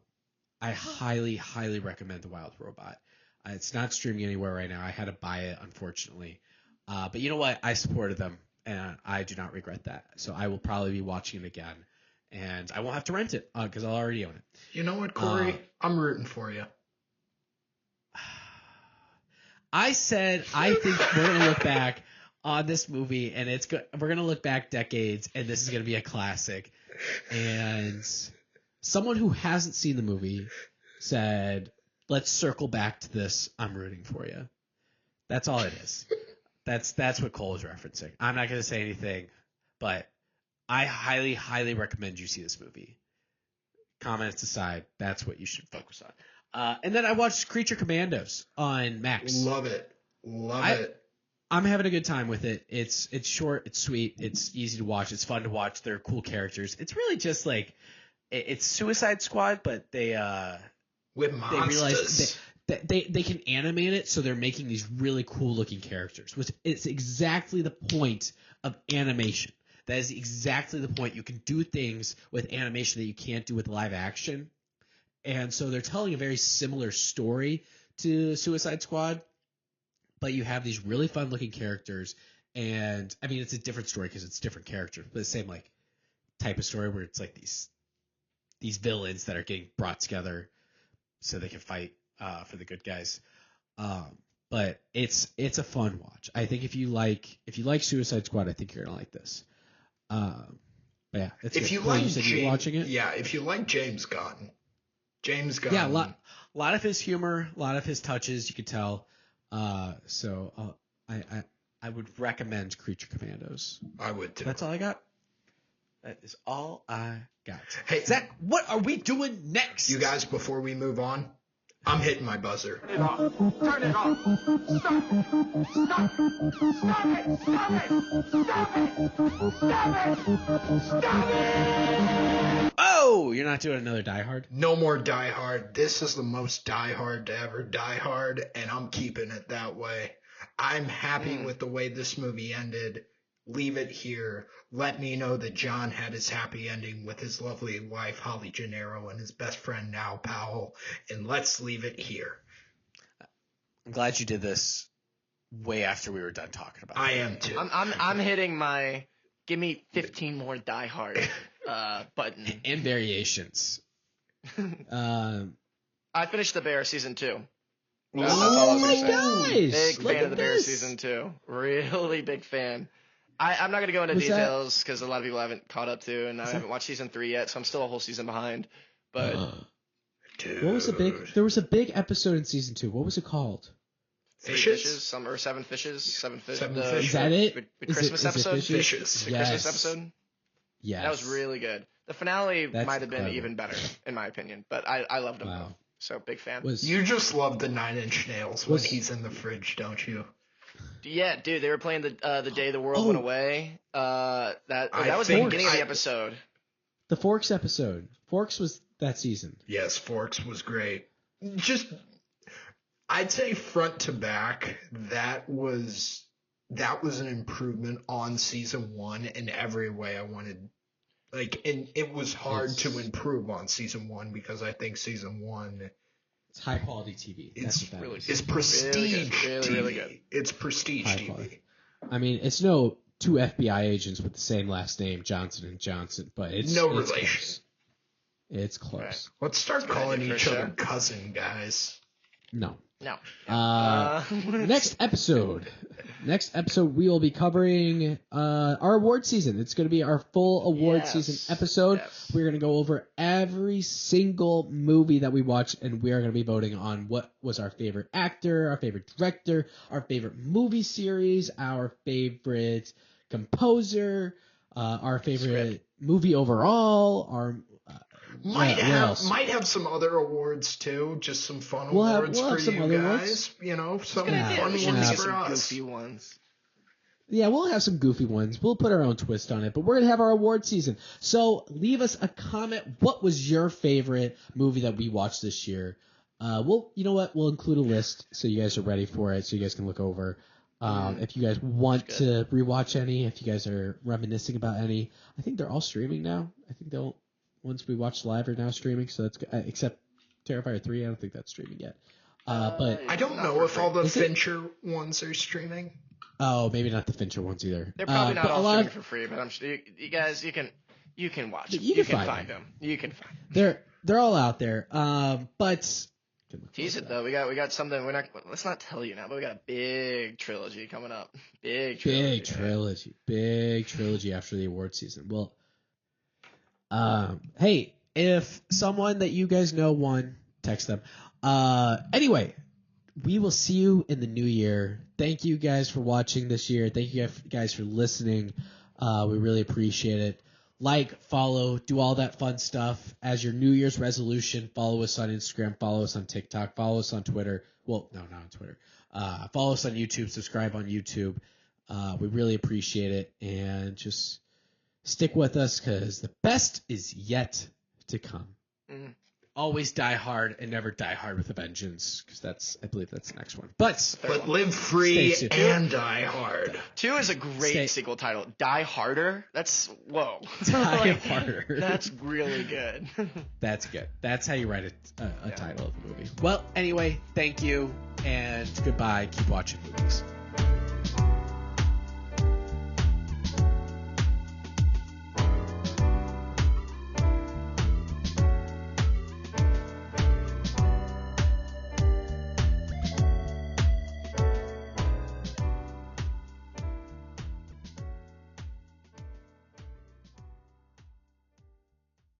highly, highly recommend The Wild Robot. It's not streaming anywhere right now. I had to buy it, unfortunately. But you know what? I supported them, and I do not regret that. So I will probably be watching it again, and I won't have to rent it because I'll already own it. You know what, Cory? I'm rooting for you. I said I think we're going to look back on this movie, and we're going to look back decades, and this is going to be a classic. And someone who hasn't seen the movie said, "Let's circle back to this. I'm rooting for you." That's all it is. That's what Cole is referencing. I'm not going to say anything, but I highly, highly recommend you see this movie. Comments aside, that's what you should focus on. And then I watched Creature Commandos on Max. Love it. Love it. I'm having a good time with it. It's short, it's sweet, it's easy to watch, it's fun to watch. They're cool characters. It's really just like it's Suicide Squad, but they with monsters. They can animate it, so they're making these really cool looking characters, which is exactly the point of animation. That is exactly the point. You can do things with animation that you can't do with live action. And so they're telling a very similar story to Suicide Squad, but you have these really fun looking characters. And I mean, it's a different story because it's different characters, but the same like type of story where it's like these villains that are getting brought together so they can fight for the good guys. But it's a fun watch. I think if you like Suicide Squad, I think you're gonna like this. But yeah, if you like James, watching it, yeah, if you like James Gunn, yeah, a lot of his humor, a lot of his touches, you could tell. So I would recommend Creature Commandos. I would too. That's all I got. That is all I got. Hey, Zach, what are we doing next? You guys, before we move on, I'm hitting my buzzer. Turn it off. Turn it off. Stop it. Stop it. Stop it. Stop it. Stop it. Stop it. Oh, you're not doing another Die Hard? No more Die Hard. This is the most Die Hard to ever Die Hard, and I'm keeping it that way. I'm happy with the way this movie ended. leave it here. Let me know that John had his happy ending with his lovely wife, Holly Gennaro, and his best friend, now Powell. And let's leave it here. I'm glad you did this way after we were done talking about it. I am too. I'm hitting my give me 15 more Die Hard button. And variations. I finished The Bear season 2. That's all I was gonna say. Big fan of The Bear season 2. Really big fan. I'm not going to go into details because a lot of people haven't caught up to, and I haven't watched season 3 yet, so I'm still a whole season behind. But what was there was a big episode in season 2. What was it called? Fishes? Or Seven Fishes? Seven Fish. Is that it? The Christmas episode? Fishes. The Christmas episode? Yes. That was really good. The finale might have been incredible. even better, in my opinion, but I loved them both. So, big fan. You just love the 9 Inch Nails when he's in the fridge, don't you? Yeah, dude, they were playing the Day the World Went Away. That was the beginning of the episode. The Forks episode. Forks was that season. Yes, Forks was great. I'd say front to back, that was an improvement on season 1 in every way I wanted. And it was hard to improve on season 1 because I think season 1. It's high quality TV. It's really it's prestige TV. Really good. It's prestige high TV. Quality. I mean, it's no 2 FBI agents with the same last name, Johnson & Johnson, but it's no relation. Close. It's close. Right. Let's start calling each other cousin, guys. No. No. Next episode, we will be covering our award season. It's going to be our full award season episode. Yes. We're going to go over every single movie that we watched, and we are going to be voting on what was our favorite actor, our favorite director, our favorite movie series, our favorite composer, our favorite movie overall, our might have some other awards too, just some fun awards for you guys. You know, some fun ones for us. Goofy ones. Yeah, we'll have some goofy ones. We'll put our own twist on it, but we're gonna have our award season. So leave us a comment. What was your favorite movie that we watched this year? You know what? We'll include a list so you guys are ready for it, so you guys can look over. If you guys want to rewatch any, if you guys are reminiscing about any, I think they're all streaming now. I think once we watch live are now streaming, so that's except Terrifier 3. I don't think that's streaming yet. But I don't know if all the Fincher ones are streaming. Oh, maybe not the Fincher ones either. They're probably not all streaming for free, but I'm sure you guys you can watch them. You can find them. You can find them. They're all out there. But tease it though. We got something. Let's not tell you now, but we got a big trilogy coming up. Big trilogy after the award season. Well. Hey, if someone that you guys know won, text them. Anyway, we will see you in the new year. Thank you guys for watching this year. Thank you guys for listening. We really appreciate it. Like, follow, do all that fun stuff. As your New Year's resolution, follow us on Instagram, follow us on TikTok, follow us on Twitter. Well, no, not on Twitter. Follow us on YouTube, subscribe on YouTube. We really appreciate it. And just stick with us because the best is yet to come. Always die hard and never die hard with a vengeance because I believe that's the next one. But live free and die hard. 2 is a great sequel title. Die Harder? That's, whoa. Die Harder. That's really good. That's good. That's how you write a title of a movie. Well, anyway, thank you and goodbye. Keep watching movies.